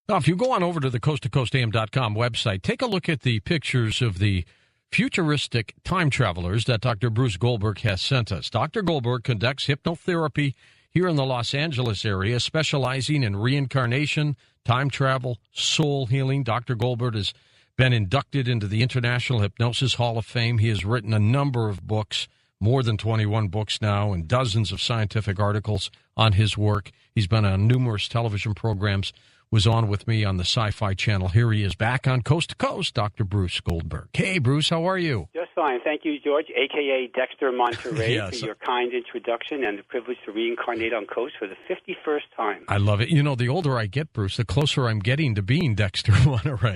Now, if you go on over to the coasttocoastam.com website, take a look at the pictures of the futuristic time travelers that Dr. Bruce Goldberg has sent us. Dr. Goldberg conducts hypnotherapy here in the Los Angeles area, specializing in reincarnation, time travel, soul healing. Dr. Goldberg has been inducted into the International Hypnosis Hall of Fame. He has written a number of books, more than 21 books now, and dozens of scientific articles on his work. He's been on numerous television programs, was on with me on the Sci-Fi Channel. Here he is back on Coast to Coast, Dr. Bruce Goldberg. Hey, Bruce, how are you? Just fine. Thank you, George, a.k.a. Dexter Monterey, Yes. for your kind introduction and the privilege to reincarnate on Coast for the 51st time. I love it. You know, the older I get, Bruce, the closer I'm getting to being Dexter Monterey.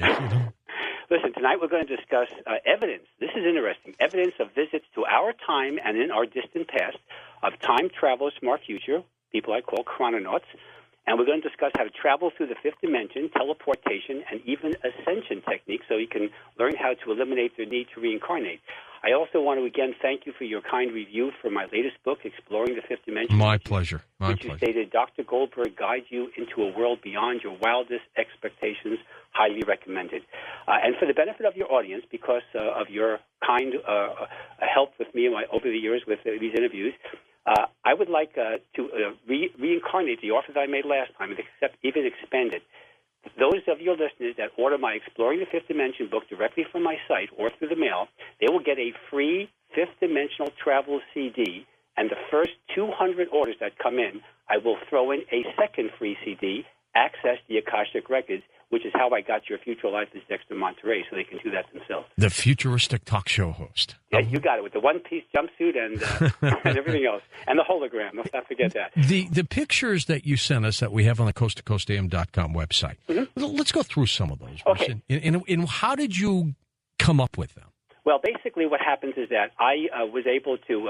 Listen, tonight we're going to discuss evidence. This is interesting. Evidence of visits to our time and in our distant past of time travelers from our future, people I call chrononauts. And we're going to discuss how to travel through the fifth dimension, teleportation, and even ascension techniques so you can learn how to eliminate the need to reincarnate. I also want to, again, thank you for your kind review for my latest book, Exploring the Fifth Dimension. My pleasure. Which you stated, Dr. Goldberg guides you into a world beyond your wildest expectations. Highly recommended. And for the benefit of your audience, because of your kind help with me over the years with these interviews, I would like to reincarnate the offer that I made last time, and even expand it. Those of your listeners that order my Exploring the Fifth Dimension book directly from my site or through the mail, they will get a free Fifth Dimensional Travel CD, and the first 200 orders that come in, I will throw in a second free CD, Access the Akashic Records, which is how I got your future life as Dexter Monterey, so they can do that themselves. The futuristic talk show host. Yeah, you got it, with the one-piece jumpsuit and and everything else. And the hologram, let's not forget that. The pictures that you sent us that we have on the coasttocoastam.com website, let's go through some of those. Okay. And how did you come up with them? Well, basically what happens is that I was able to,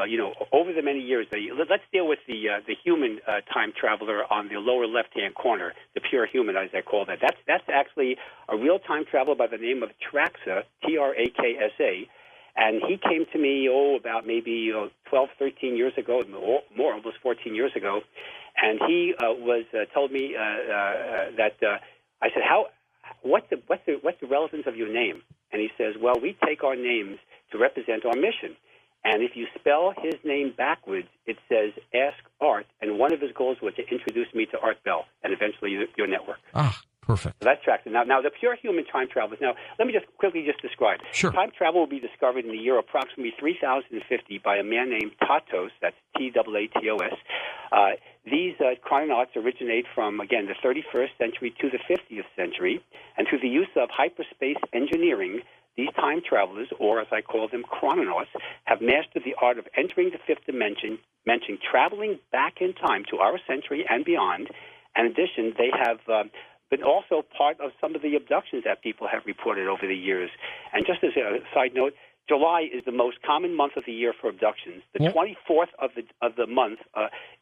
over the many years, let's deal with the human time traveler on the lower left-hand corner, the pure human, as I call that. That's actually a real time traveler by the name of Traxa, Traksa, and he came to me, about maybe 12, 13 years ago, more, almost 14 years ago, and he told me that I said, what's the relevance of your name? And he says, well, we take our names to represent our mission. And if you spell his name backwards, it says Ask Art. And one of his goals was to introduce me to Art Bell and eventually your network. Ah, perfect. So that's Traxxon. Now, the pure human time travelers. Now, let me just quickly describe. Sure. Time travel will be discovered in the year approximately 3050 by a man named Tatos. That's T-A-A-T-O-S. These chrononauts originate from, again, the 31st century to the 50th century, and through the use of hyperspace engineering, these time travelers, or as I call them, chrononauts, have mastered the art of entering the fifth dimension, traveling back in time to our century and beyond. In addition, they have been also part of some of the abductions that people have reported over the years. And just as a side note, July is the most common month of the year for abductions. The 24th of the month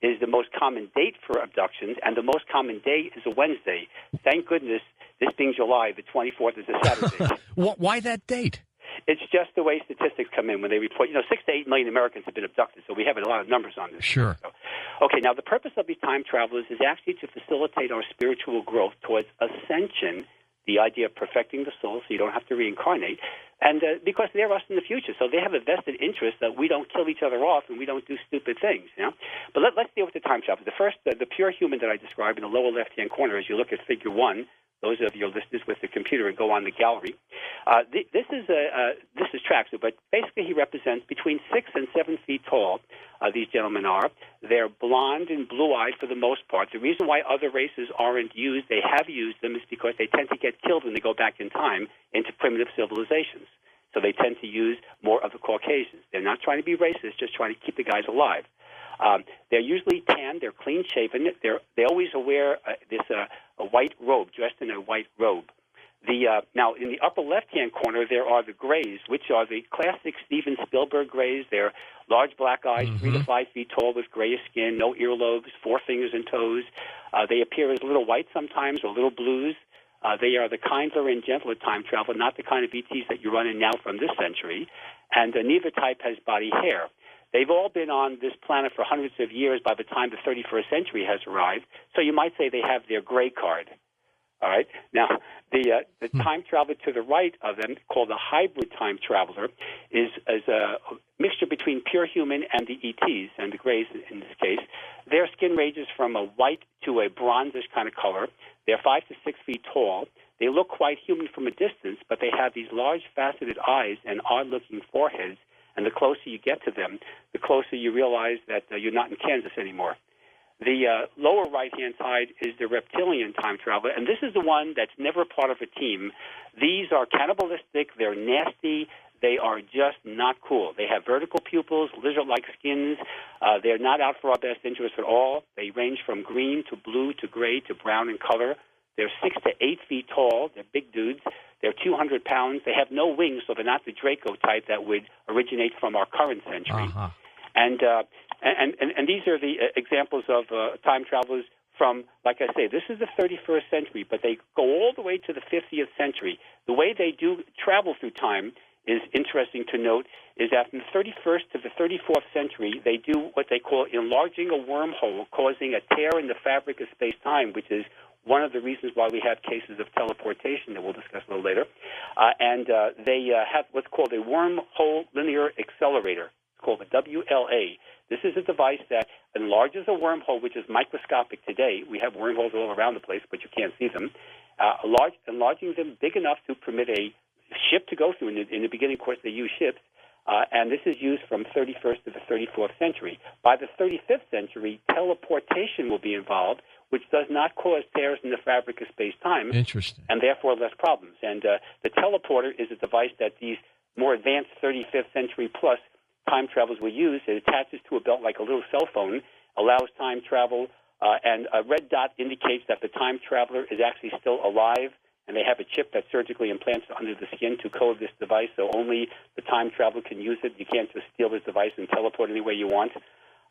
is the most common date for abductions, and the most common day is a Wednesday. Thank goodness, this being July, the 24th is a Saturday. Why that date? It's just the way statistics come in when they report. 6 to 8 million Americans have been abducted, so we have a lot of numbers on this. Sure. So, okay, now the purpose of these time travelers is actually to facilitate our spiritual growth towards ascension, the idea of perfecting the soul so you don't have to reincarnate, and because they're us in the future, so they have a vested interest that we don't kill each other off and we don't do stupid things, But let's deal with the time travelers. The first, the pure human that I described in the lower left-hand corner, as you look at Figure 1, those of your listeners with the computer and go on the gallery. This is Traxxon, but basically he represents between 6 and 7 feet tall. These gentlemen are. They're blonde and blue-eyed for the most part. The reason why other races aren't used, they have used them, is because they tend to get killed when they go back in time into primitive civilizations. So they tend to use more of the Caucasians. They're not trying to be racist, just trying to keep the guys alive. They're usually tan. They're clean-shaven. They always wear a white robe, dressed in a white robe. Now, in the upper left-hand corner, there are the grays, which are the classic Steven Spielberg grays. They're large black eyes, 3 to 5 feet tall with grayish skin, no earlobes, 4 fingers and toes. They appear as little white sometimes or little blues. They are the kinder and gentler time traveler, not the kind of ETs that you run in now from this century. And neither type has body hair. They've all been on this planet for hundreds of years by the time the 31st century has arrived, so you might say they have their gray card. All right. Now, the time traveler to the right of them, called the hybrid time traveler, is a mixture between pure human and the ETs, and the Greys in this case. Their skin ranges from a white to a bronzish kind of color. They're 5 to 6 feet tall. They look quite human from a distance, but they have these large faceted eyes and odd-looking foreheads. And the closer you get to them, the closer you realize that you're not in Kansas anymore. The lower right-hand side is the reptilian time traveler, and this is the one that's never part of a team. These are cannibalistic. They're nasty. They are just not cool. They have vertical pupils, lizard-like skins. They're not out for our best interest at all. They range from green to blue to gray to brown in color. They're 6 to 8 feet tall. They're big dudes. They're 200 pounds. They have no wings, so they're not the Draco type that would originate from our current century. Uh-huh. And these are the examples of time travelers from, like I say, this is the 31st century, but they go all the way to the 50th century. The way they do travel through time is interesting to note, is that from the 31st to the 34th century, they do what they call enlarging a wormhole, causing a tear in the fabric of space-time, which is one of the reasons why we have cases of teleportation that we'll discuss a little later. They have what's called a wormhole linear accelerator. It's called a WLA. This is a device that enlarges a wormhole, which is microscopic today. We have wormholes all around the place, but you can't see them. Enlarging them big enough to permit a ship to go through. In the beginning, of course, they use ships. And this is used from 31st to the 34th century. By the 35th century, teleportation will be involved, which does not cause tears in the fabric of space-time. Interesting. And therefore less problems. And the teleporter is a device that these more advanced 35th century plus time travelers will use. It attaches to a belt like a little cell phone, allows time travel, and a red dot indicates that the time traveler is actually still alive, and they have a chip that surgically implants under the skin to code this device, so only the time traveler can use it. You can't just steal this device and teleport any way you want.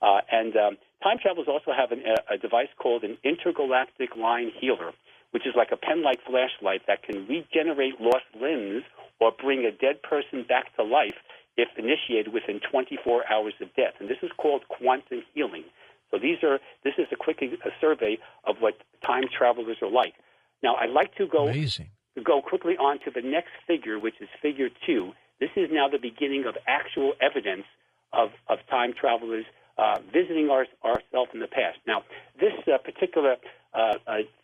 Time travelers also have a device called an intergalactic line healer, which is like a pen-like flashlight that can regenerate lost limbs or bring a dead person back to life if initiated within 24 hours of death. And this is called quantum healing. So this is a quick survey of what time travelers are like. Now, I'd like to go quickly on to the next figure, which is figure 2. This is now the beginning of actual evidence of time travelers visiting ourselves in the past. Now, this particular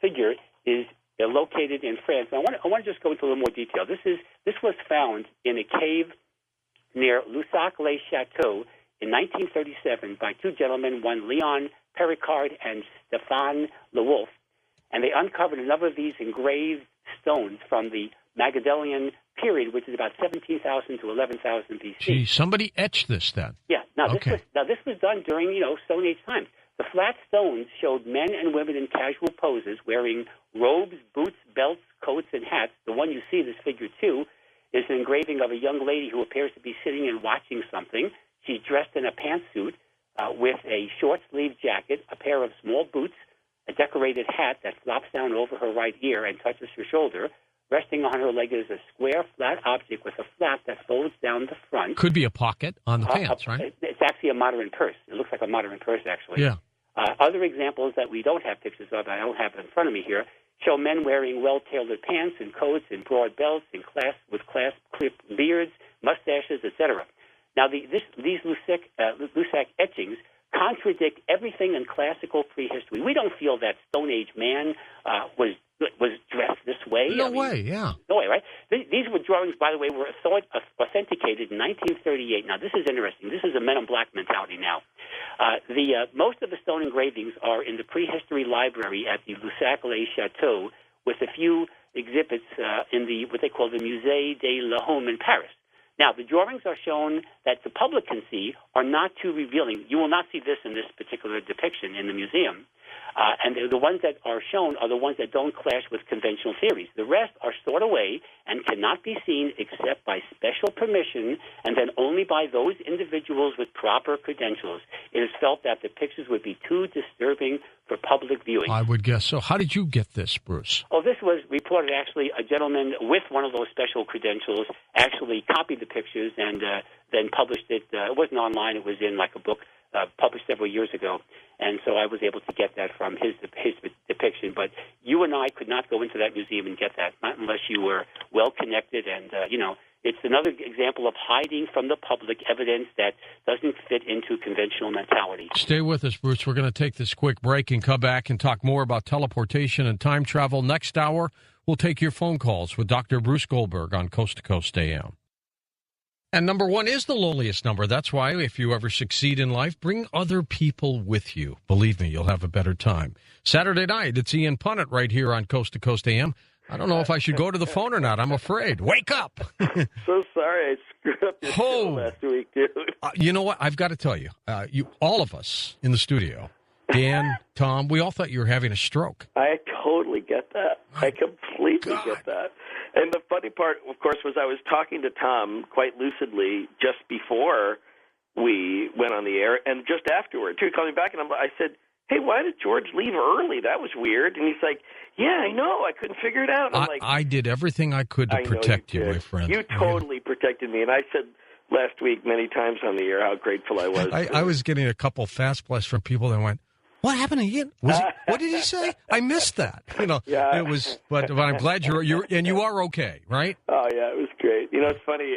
figure is located in France. Now, I want to just go into a little more detail. This was found in a cave near Lussac-les-Châteaux in 1937 by two gentlemen, one Leon Pericard and Stéphane Le Wolf, and they uncovered a number of these engraved stones from the Magadalian period, which is about 17,000 to 11,000 BC. Gee, somebody etched this then. Yeah. Now, okay. This was done during, Stone Age times. The flat stones showed men and women in casual poses wearing robes, boots, belts, coats, and hats. The one you see, this figure 2, is an engraving of a young lady who appears to be sitting and watching something. She's dressed in a pantsuit with a short-sleeved jacket, a pair of small boots, a decorated hat that flops down over her right ear and touches her shoulder. Resting on her leg is a square, flat object with a flap that folds down the front. Could be a pocket on the pants, right? It's actually a modern purse. It looks like a modern purse, actually. Yeah. Other examples that we don't have pictures of, I don't have it in front of me here, show men wearing well-tailored pants and coats and broad belts and clasp-clipped beards, mustaches, etc. Now, these Lussac etchings contradict everything in classical prehistory. We don't feel that Stone Age man was dressed this way. No way, yeah. No way, right? These were drawings, by the way, were authenticated in 1938. Now, this is interesting. This is a Men in Black mentality now. Most of the stone engravings are in the prehistory library at the Lussac-les-Châteaux, with a few exhibits in what they call the Musée de l'Homme in Paris. Now, the drawings are shown that the public can see are not too revealing. You will not see this in this particular depiction in the museum. And the ones that are shown are the ones that don't clash with conventional theories. The rest are stored away and cannot be seen except by special permission and then only by those individuals with proper credentials. It is felt that the pictures would be too disturbing for public viewing. I would guess so. How did you get this, Bruce? Oh, this was reported actually. A gentleman with one of those special credentials actually copied the pictures and then published it. It wasn't online. It was in like a book published several years ago, and so I was able to get that from his depiction. But you and I could not go into that museum and get that, not unless you were well connected. And it's another example of hiding from the public evidence that doesn't fit into conventional mentality. Stay with us, Bruce. We're going to take this quick break and come back and talk more about teleportation and time travel. Next hour, we'll take your phone calls with Dr. Bruce Goldberg on Coast to Coast AM. And number one is the loneliest number. That's why if you ever succeed in life, bring other people with you. Believe me, you'll have a better time. Saturday night, it's Ian Punnett right here on Coast to Coast AM. I don't know if I should go to the phone or not. I'm afraid. Wake up. So sorry I screwed up your show last week, dude. You know what? I've got to tell you, all of us in the studio, Dan, Tom, we all thought you were having a stroke. I totally get that. I completely get that. And the funny part, of course, was I was talking to Tom quite lucidly just before we went on the air, and just afterward, too. He called me back, and I said, hey, why did George leave early? That was weird. And he's like, yeah, I know. I couldn't figure it out. And I'm like, I did everything I could to protect you, my friend. You totally protected me. And I said last week many times on the air how grateful I was. I was getting a couple fast blasts from people that went, what happened to Ian? What did he say? I missed that. Yeah. It was, but I'm glad you're and you are okay, right? Oh, yeah, it was great. It's funny.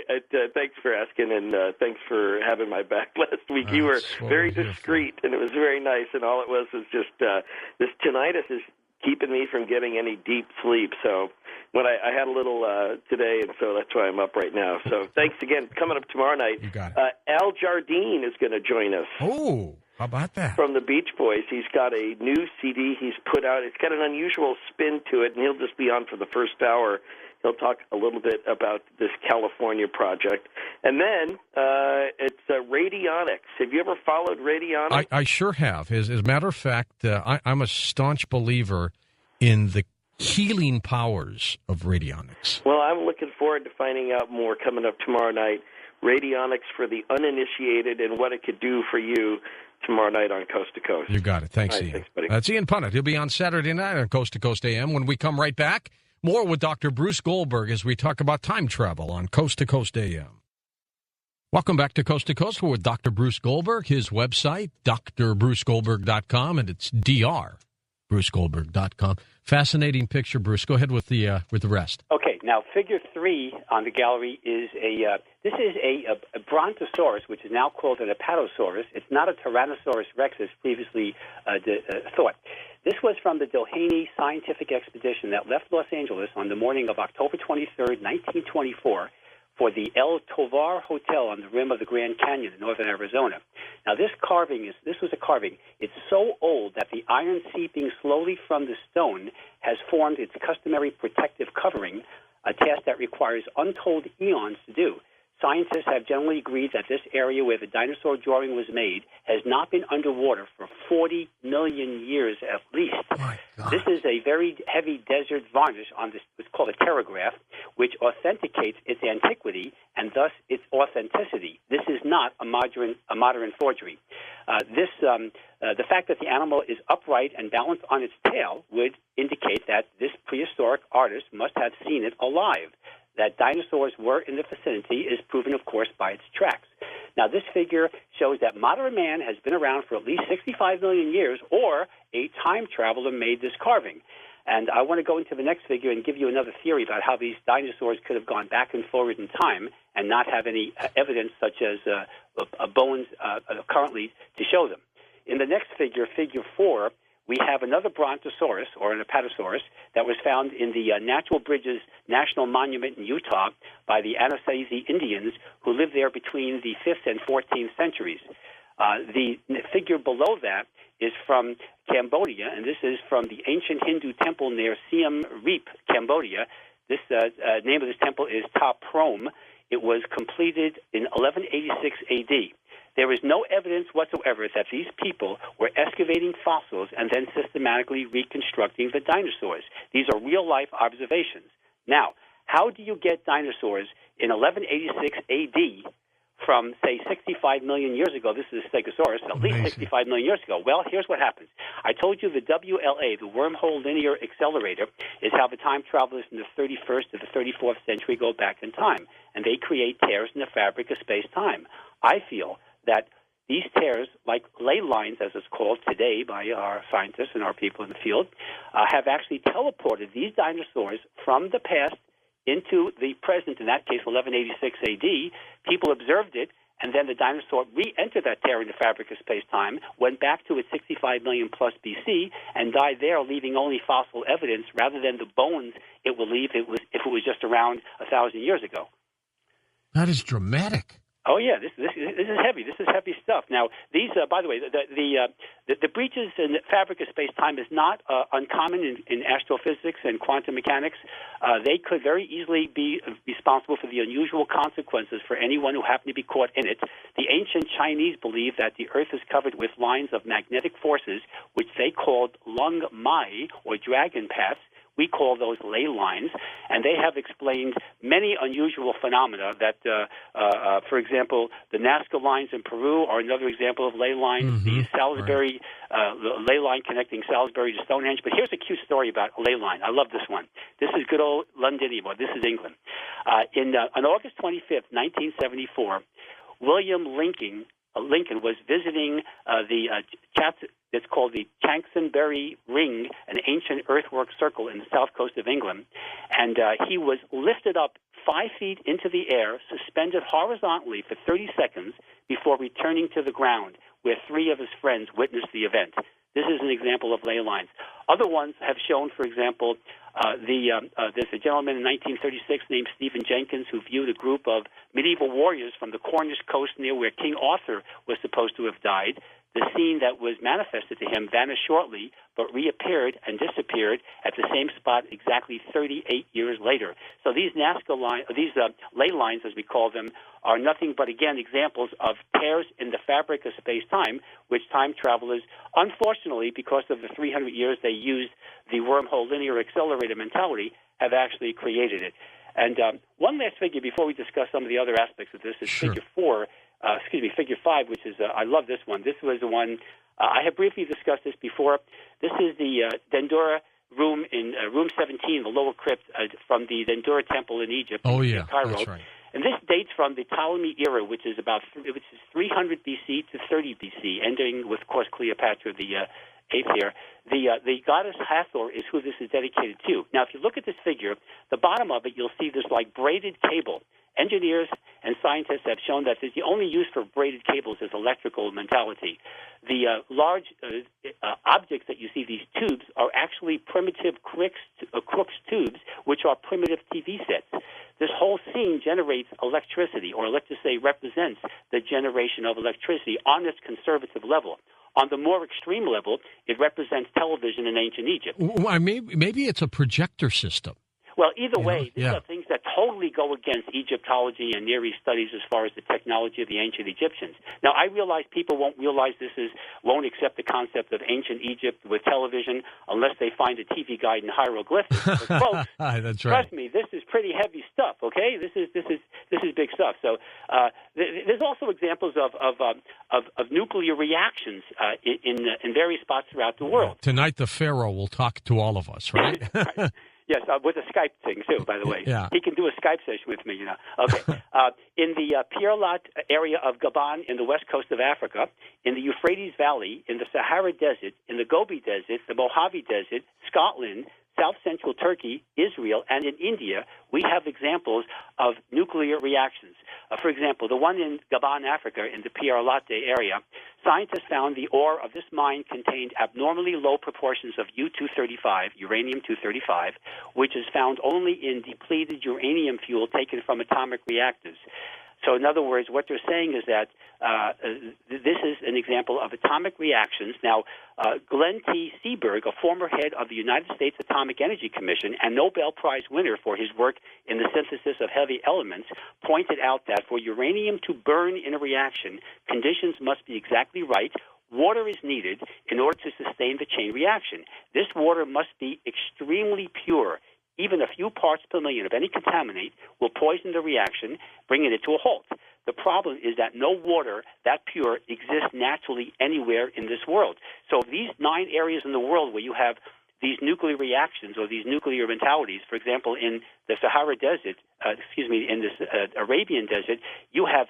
Thanks for asking, and thanks for having my back last week. You were very discreet, and it was very nice, and all it was just this tinnitus is keeping me from getting any deep sleep. So when I had a little today, and so that's why I'm up right now. So thanks again. Coming up tomorrow night, you got it. Al Jardine is going to join us. Oh, how about that? From the Beach Boys. He's got a new CD he's put out. It's got an unusual spin to it, and he'll just be on for the first hour. He'll talk a little bit about this California project. And then it's radionics. Have you ever followed radionics? I sure have. As a matter of fact, I'm a staunch believer in the healing powers of radionics. Well, I'm looking forward to finding out more coming up tomorrow night. Radionics for the uninitiated and what it could do for you tomorrow night on Coast to Coast. You got it. Thanks, Ian. Thanks, buddy. That's Ian Punnett. He'll be on Saturday night on Coast to Coast AM. When we come right back, more with Dr. Bruce Goldberg as we talk about time travel on Coast to Coast AM. Welcome back to Coast to Coast. We're with Dr. Bruce Goldberg. His website, drbrucegoldberg.com, and it's drbrucegoldberg.com. Fascinating picture, Bruce. Go ahead with the rest. Okay, now figure 3 on the gallery is a brontosaurus, which is now called an apatosaurus. It's not a Tyrannosaurus rex as previously thought. This was from the Doheny scientific expedition that left Los Angeles on the morning of October 23rd, 1924, for the El Tovar Hotel on the rim of the Grand Canyon in northern Arizona. Now, this was a carving. It's so old that the iron seeping slowly from the stone has formed its customary protective covering, a task that requires untold eons to do. Scientists have generally agreed that this area where the dinosaur drawing was made has not been underwater for 40 million years at least. My God. This is a very heavy desert varnish on this, what's called a pterograph, which authenticates its antiquity and thus its authenticity. This is not a modern forgery. The fact that the animal is upright and balanced on its tail would indicate that this prehistoric artist must have seen it alive. That dinosaurs were in the vicinity is proven, of course, by its tracks. Now, this figure shows that modern man has been around for at least 65 million years, or a time traveler made this carving. And I want to go into the next figure and give you another theory about how these dinosaurs could have gone back and forward in time and not have any evidence such as bones currently to show them. In the next figure, figure 4, we have another brontosaurus, or an apatosaurus, that was found in the Natural Bridges National Monument in Utah by the Anasazi Indians who lived there between the 5th and 14th centuries. The figure below that is from Cambodia, and this is from the ancient Hindu temple near Siem Reap, Cambodia. This name of this temple is Ta Prohm. It was completed in 1186 A.D. There is no evidence whatsoever that these people were excavating fossils and then systematically reconstructing the dinosaurs. These are real-life observations. Now, how do you get dinosaurs in 1186 A.D. from, say, 65 million years ago? This is a Stegosaurus, at least 65 million years ago. Well, here's what happens. I told you the WLA, the Wormhole Linear Accelerator, is how the time travelers in the 31st to the 34th century go back in time, and they create tears in the fabric of space-time. I feel that these tears, like ley lines, as it's called today by our scientists and our people in the field, have actually teleported these dinosaurs from the past into the present, in that case, 1186 AD. People observed it, and then the dinosaur re-entered that tear in the fabric of space-time, went back to its 65 million plus BC, and died there, leaving only fossil evidence rather than the bones it will leave if it was just around 1,000 years ago. That is dramatic. Oh yeah, this is heavy. This is heavy stuff. Now, these, by the way, the breaches in the fabric of space-time is not uncommon in astrophysics and quantum mechanics. They could very easily be responsible for the unusual consequences for anyone who happened to be caught in it. The ancient Chinese believed that the Earth is covered with lines of magnetic forces, which they called lung mai, or dragon paths. We call those ley lines, and they have explained many unusual phenomena that, for example, the Nazca lines in Peru are another example of ley lines, the Salisbury ley line connecting Salisbury to Stonehenge. But here's a cute story about a ley line. I love this one. This is good old Londinium. This is England. On August 25th, 1974, William Lincoln was visiting it's called the Chanctonbury Ring, an ancient earthwork circle in the south coast of England. And he was lifted up 5 feet into the air, suspended horizontally for 30 seconds before returning to the ground, where 3 of his friends witnessed the event. This is an example of ley lines. Other ones have shown, for example, there's a gentleman in 1936 named Stephen Jenkins who viewed a group of medieval warriors from the Cornish coast near where King Arthur was supposed to have died. The scene that was manifested to him vanished shortly, but reappeared and disappeared at the same spot exactly 38 years later. So these ley lines, as we call them, are nothing but, again, examples of tears in the fabric of space-time, which time travelers, unfortunately, because of the 300 years they used the wormhole linear accelerator mentality, have actually created it. And one last figure before we discuss some of the other aspects of this is figure 5, which is, I love this one. This was the one, I have briefly discussed this before. This is the Dendera room in room 17, the lower crypt from the Dendera temple in Egypt. Oh, yeah, Cairo. that's right. And this dates from the Ptolemy era, which is 300 BC to 30 BC, ending with, of course, Cleopatra, the 8th here. The goddess Hathor is who this is dedicated to. Now, if you look at this figure, the bottom of it, you'll see this like braided cable. Engineers and scientists have shown that the only use for braided cables is electrical mentality. The large objects that you see, these tubes, are actually primitive Crookes tubes, which are primitive TV sets. This whole scene generates electricity, or let's just say represents the generation of electricity on this conservative level. On the more extreme level, it represents television in ancient Egypt. Well, maybe it's a projector system. Well, either way, these are things that totally go against Egyptology and Near East studies as far as the technology of the ancient Egyptians. Now, I realize people won't accept the concept of ancient Egypt with television unless they find a TV guide in hieroglyphics. But folks, that's right. Trust me, this is pretty heavy stuff. Okay, this is big stuff. So there's also examples of nuclear reactions in various spots throughout the world. Tonight, the Pharaoh will talk to all of us, right? Right. Yes, with a Skype thing, too, by the way. Yeah. He can do a Skype session with me, Okay. In the Pierre-Lat area of Gabon in the west coast of Africa, in the Euphrates Valley, in the Sahara Desert, in the Gobi Desert, the Mojave Desert, Scotland, south-central Turkey, Israel, and in India, we have examples of nuclear reactions. For example, the one in Gabon, Africa, in the Pierre-Lat area, scientists found the ore of this mine contained abnormally low proportions of U-235, uranium-235, which is found only in depleted uranium fuel taken from atomic reactors. So, in other words, what they're saying is that this is an example of atomic reactions. Now, Glenn T. Seaberg, a former head of the United States Atomic Energy Commission and Nobel Prize winner for his work in the synthesis of heavy elements, pointed out that for uranium to burn in a reaction, conditions must be exactly right. Water is needed in order to sustain the chain reaction. This water must be extremely pure. Even a few parts per million of any contaminant will poison the reaction, bringing it to a halt. The problem is that no water that pure exists naturally anywhere in this world. So these 9 areas in the world where you have these nuclear reactions or these nuclear mentalities, for example, in the Sahara Desert, in the Arabian Desert, you have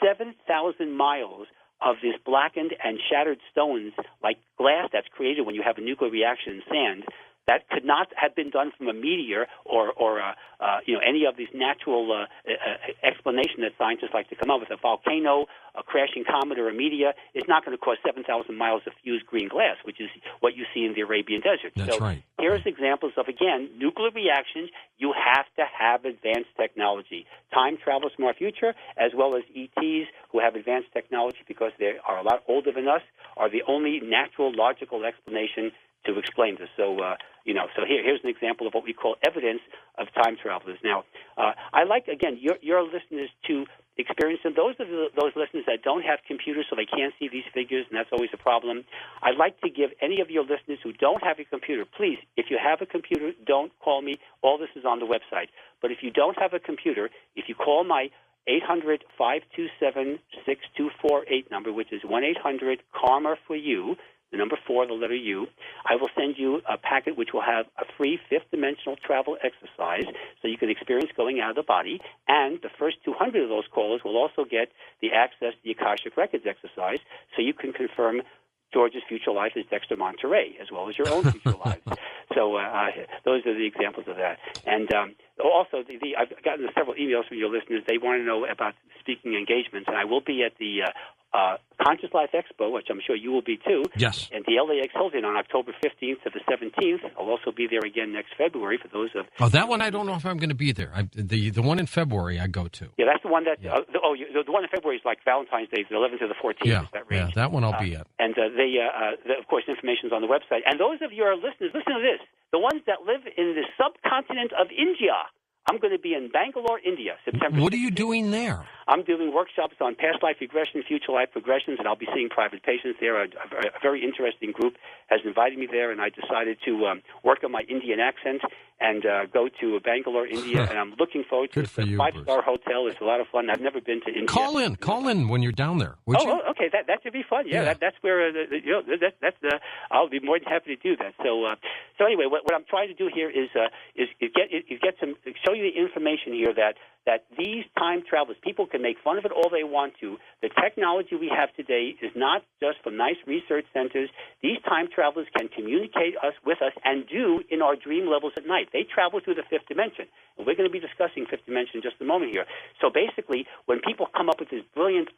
7,000 miles of this blackened and shattered stones, like glass that's created when you have a nuclear reaction in sand, that could not have been done from a meteor or any of these natural explanation that scientists like to come up with. A volcano, a crashing comet, or a meteor is not going to cause 7,000 miles of fused green glass, which is what you see in the Arabian desert. That's right. Here's examples of, again, nuclear reactions. You have to have advanced technology. Time travelers from our future, as well as ETs who have advanced technology because they are a lot older than us, are the only natural, logical explanation to explain this. So here's an example of what we call evidence of time travelers. Now, I like, again, your listeners to experience them. Those listeners that don't have computers, so they can't see these figures, and that's always a problem. I'd like to give any of your listeners who don't have a computer, please, if you have a computer, don't call me. All this is on the website. But if you don't have a computer, if you call my 800-527-6248 number, which is 1-800-KARMA for you, the number 4, the letter U, I will send you a packet which will have a free fifth-dimensional travel exercise so you can experience going out of the body, and the first 200 of those callers will also get the access to the Akashic Records exercise so you can confirm George's future life is Dexter Monterey, as well as your own future lives. So those are the examples of that. And also, I've gotten several emails from your listeners. They want to know about speaking engagements, and I will be at the Conscious Life Expo, which I'm sure you will be too. Yes. And the LAX Hilton on October 15th to the 17th. I'll also be there again next February for those of... Oh, that one I don't know if I'm going to be there. The one in February I go to. Yeah, that's the one that... Yeah. The one in February is like Valentine's Day, the 11th to the 14th. Yeah, that range. Yeah, that one I'll be at. And of course, information is on the website. And those of your listeners, listen to this. The ones that live in the subcontinent of India, I'm going to be in Bangalore, India, September 16th. What are you doing there? I'm doing workshops on past life regression, future life progressions, and I'll be seeing private patients there. A very interesting group has invited me there, and I decided to work on my Indian accent and go to Bangalore, India, and I'm looking forward to it. It's a 5-star hotel. It's a lot of fun. I've never been to India. Call in when you're down there, would you? Oh, okay. That should be fun. Yeah. That's where I'll be more than happy to do that. So anyway, what I'm trying to do here is show you the information here that these time travelers, people can make fun of it all they want to. The technology we have today is not just from nice research centers. These time travelers can communicate with us and do in our dream levels at night. They travel through the fifth dimension. And we're going to be discussing fifth dimension in just a moment here. So basically, when people come up with this brilliant,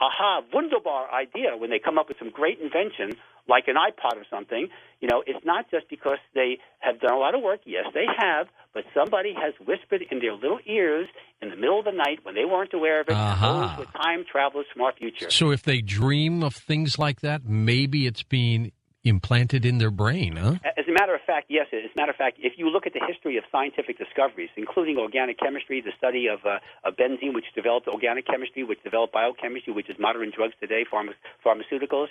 wunderbar idea, when they come up with some great invention, like an iPod or something, it's not just because they have done a lot of work. Yes, they have, but somebody has whispered in their little ears in the middle of the night when they weren't aware of it. Those were time travelers from our future. So if they dream of things like that, maybe it's being implanted in their brain, huh? As a matter of fact, yes. As a matter of fact, if you look at the history of scientific discoveries, including organic chemistry, the study of benzene, which developed organic chemistry, which developed biochemistry, which is modern drugs today, pharmaceuticals,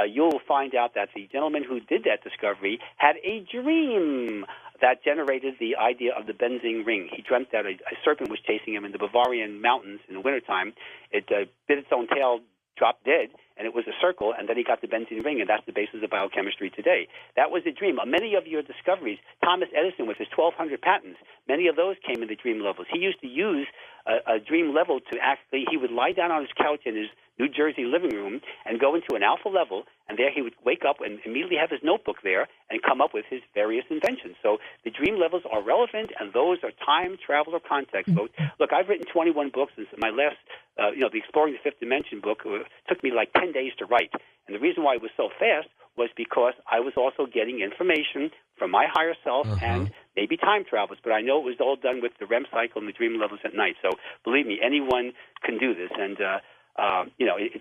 you'll find out that the gentleman who did that discovery had a dream that generated the idea of the benzene ring. He dreamt that a serpent was chasing him in the Bavarian mountains in the wintertime. It bit its own tail, dropped dead, and it was a circle, and then he got the benzene ring, and that's the basis of biochemistry today. That was a dream. Many of your discoveries, Thomas Edison with his 1,200 patents, many of those came in the dream levels. He used to use a dream level to actually, he would lie down on his couch in his New Jersey living room and go into an alpha level, and there he would wake up and immediately have his notebook there and come up with his various inventions. So the dream levels are relevant, and those are time traveler context. So, look, I've written 21 books. Since my last, the Exploring the Fifth Dimension book took me like 10 days to write. And the reason why it was so fast was because I was also getting information from my higher self and maybe time travelers. But I know it was all done with the REM cycle and the dream levels at night. So believe me, anyone can do this. And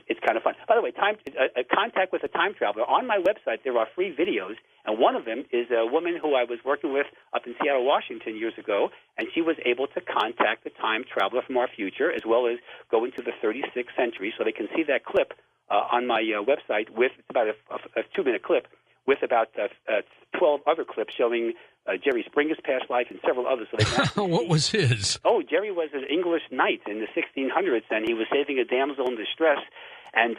it's kind of fun. By the way, contact with a time traveler. On my website, there are free videos, and one of them is a woman who I was working with up in Seattle, Washington years ago, and she was able to contact the time traveler from our future, as well as go into the 36th century. So they can see that clip on my website. It's about a 2-minute clip with about 12 other clips showing Jerry Springer's past life and several others. So they can What was his? Oh, Jerry was an English knight in the 1600s, and he was saving a damsel in distress. And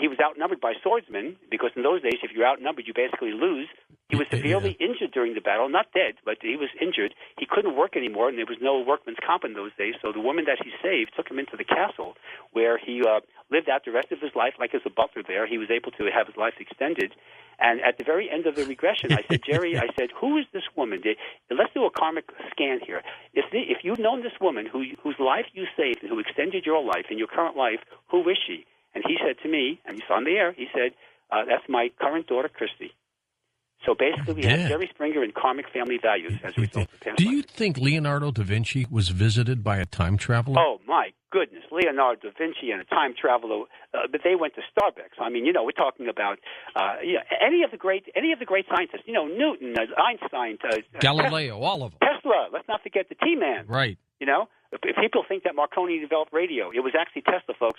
he was outnumbered by swordsmen because in those days, if you're outnumbered, you basically lose. He was severely injured during the battle, not dead, but he was injured. He couldn't work anymore, and there was no workman's comp in those days. So the woman that he saved took him into the castle, where he lived out the rest of his life like as a butler there. He was able to have his life extended. And at the very end of the regression, I said, Jerry, I said, who is this woman? Let's do a karmic scan here. If you've known this woman whose life you saved and who extended your life and your current life, who is she? And he said to me, and he's on the air, he said, that's my current daughter, Christy. So basically, we have Jerry Springer in karmic family values as a result of past Do you think Leonardo da Vinci was visited by a time traveler? Oh, my goodness. Leonardo da Vinci and a time traveler, but they went to Starbucks. I mean, we're talking about any of the great scientists, Newton, Einstein, Galileo, all of them. Tesla, let's not forget the T-Man. Right. If people think that Marconi developed radio, it was actually Tesla, folks.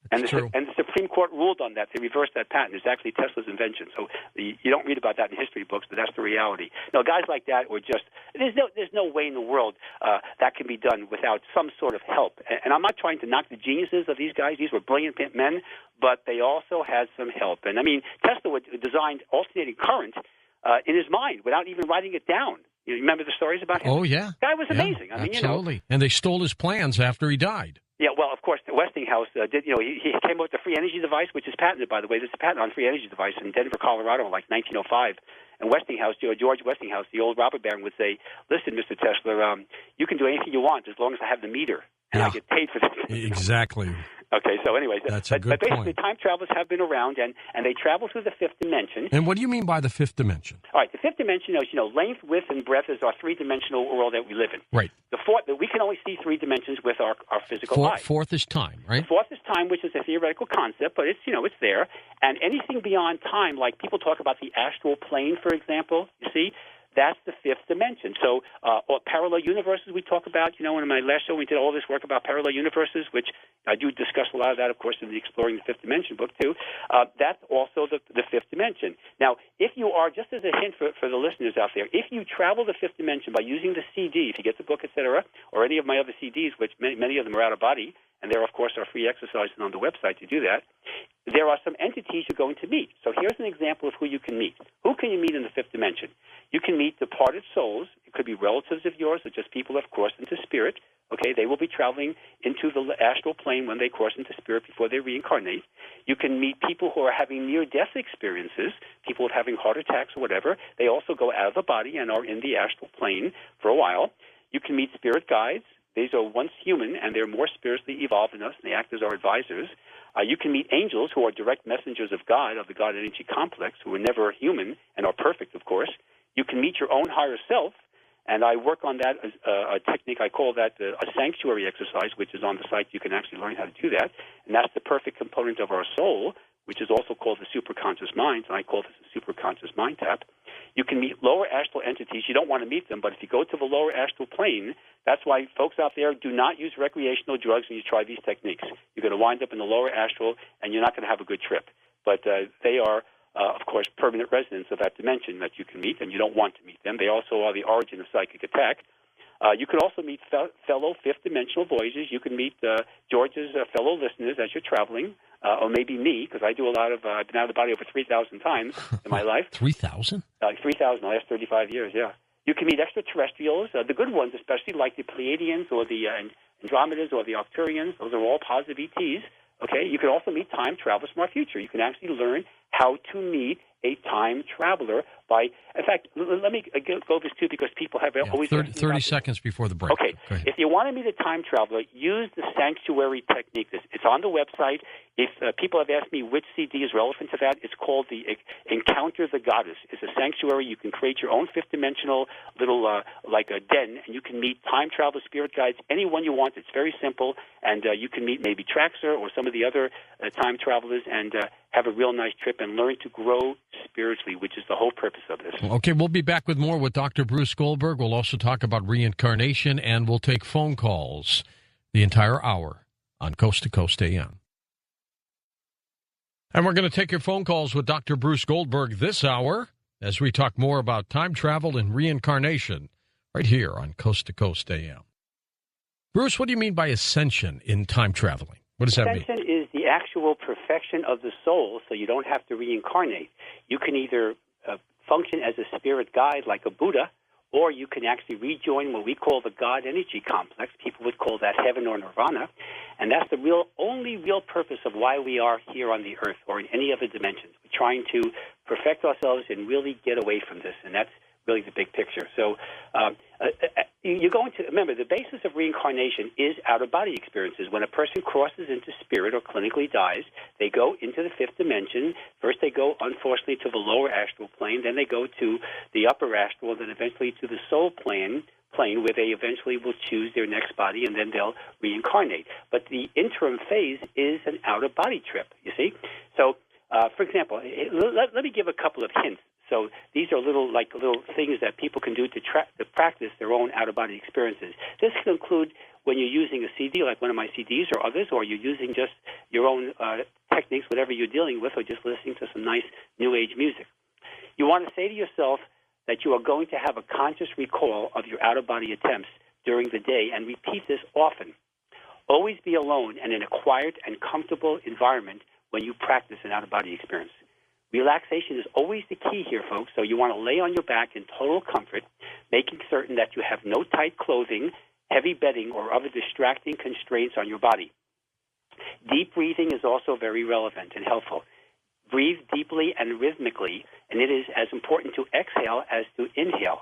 And the Supreme Court ruled on that. They reversed that patent. It's actually Tesla's invention. So you don't read about that in history books, but that's the reality. No, guys like that were just there's no way in the world that can be done without some sort of help. And I'm not trying to knock the geniuses of these guys. These were brilliant men, but they also had some help. And I mean, Tesla designed alternating current in his mind without even writing it down. You remember the stories about him? Oh yeah, the guy was amazing. I mean, absolutely. And they stole his plans after he died. Yeah, well, of course, Westinghouse did. He came up with the free energy device, which is patented, by the way. There's a patent on free energy device in Denver, Colorado, in like 1905. And Westinghouse, George Westinghouse, the old robber baron, would say, "Listen, Mr. Tesla, you can do anything you want as long as I have the meter and I get paid for this." Exactly. Okay, so anyways, that's a good but basically, point. time travelers have been around, and they travel through the fifth dimension. And what do you mean by the fifth dimension? All right, the fifth dimension is, length, width, and breadth is our three-dimensional world that we live in. Right. The fourth, we can only see three dimensions with our physical eye. Fourth is time, right? The fourth is time, which is a theoretical concept, but it's it's there. And anything beyond time, like people talk about the astral plane, for example, you see, that's the fifth dimension. So or parallel universes we talk about, in my last show we did all this work about parallel universes, which I do discuss a lot of that, of course, in the Exploring the Fifth Dimension book, too. That's also the fifth dimension. Now, if you are, just as a hint for the listeners out there, if you travel the fifth dimension by using the CD, if you get the book, etc., or any of my other CDs, which many of them are out of body, and there, of course, are free exercises on the website to do that, there are some entities you're going to meet. So here's an example of who you can meet. Who can you meet in the fifth dimension? You can meet departed souls. It could be relatives of yours or just people who have crossed into spirit. Okay, they will be traveling into the astral plane when they cross into spirit before they reincarnate. You can meet people who are having near-death experiences, people having heart attacks or whatever. They also go out of the body and are in the astral plane for a while. You can meet spirit guides. These are once human, and they're more spiritually evolved than us, and they act as our advisors. You can meet angels who are direct messengers of God, of the God Energy Complex, who are never human and are perfect, of course. You can meet your own higher self, and I work on that as a technique. I call that a sanctuary exercise, which is on the site. You can actually learn how to do that, and that's the perfect component of our soul, which is also called the superconscious mind, and I call this a superconscious mind tap. You can meet lower astral entities. You don't want to meet them, but if you go to the lower astral plane, that's why folks out there do not use recreational drugs when you try these techniques. You're going to wind up in the lower astral, and you're not going to have a good trip. But they are, of course, permanent residents of that dimension that you can meet, and you don't want to meet them. They also are the origin of psychic attack. You can also meet fellow fifth-dimensional voyagers. You can meet George's fellow listeners as you're traveling, or maybe me, because I do a lot of, I've been out of the body over 3,000 times in my life. 3,000? 3,000 in the last 35 years, yeah. You can meet extraterrestrials, the good ones especially, like the Pleiadians or the Andromedas or the Arcturians. Those are all positive ETs. Okay, you can also meet time travelers from our future. You can actually learn how to meet a time traveler by, in fact, let me go this too, because people have always... 30 seconds before the break. Okay, if you want to meet a time traveler, use the sanctuary technique. It's on the website. If people have asked me which CD is relevant to that, it's called the Encounter the Goddess. It's a sanctuary. You can create your own fifth-dimensional little, like a den, and you can meet time travelers, spirit guides, anyone you want. It's very simple, and you can meet maybe Traxxer or some of the other time travelers and have a real nice trip and learn to grow spiritually, which is the whole purpose of this. Okay, we'll be back with more with Dr. Bruce Goldberg. We'll also talk about reincarnation, and we'll take phone calls the entire hour on Coast to Coast AM. And we're going to take your phone calls with Dr. Bruce Goldberg this hour as we talk more about time travel and reincarnation right here on Coast to Coast AM. Bruce, what do you mean by ascension in time traveling? What does that mean? Ascension is the actual perfection of the soul, so you don't have to reincarnate. You can either function as a spirit guide like a Buddha, or you can actually rejoin what we call the God energy complex. People would call that heaven or nirvana. And that's the only real purpose of why we are here on the earth or in any other dimensions. We're trying to perfect ourselves and really get away from this, and that's really the big picture. So you're going to remember the basis of reincarnation is out-of-body experiences. When a person crosses into spirit or clinically dies, they go into the fifth dimension. First, they go, unfortunately, to the lower astral plane. Then they go to the upper astral, and then eventually to the soul plane where they eventually will choose their next body, and then they'll reincarnate. But the interim phase is an out-of-body trip, you see? So, for example, let me give a couple of hints. So these are little things that people can do to practice their own out-of-body experiences. This can include when you're using a CD, like one of my CDs or others, or you're using just your own techniques, whatever you're dealing with, or just listening to some nice New Age music. You want to say to yourself that you are going to have a conscious recall of your out-of-body attempts during the day, and repeat this often. Always be alone and in a quiet and comfortable environment when you practice an out-of-body experience. Relaxation is always the key here, folks, so you want to lay on your back in total comfort, making certain that you have no tight clothing, heavy bedding, or other distracting constraints on your body. Deep breathing is also very relevant and helpful. Breathe deeply and rhythmically, and it is as important to exhale as to inhale.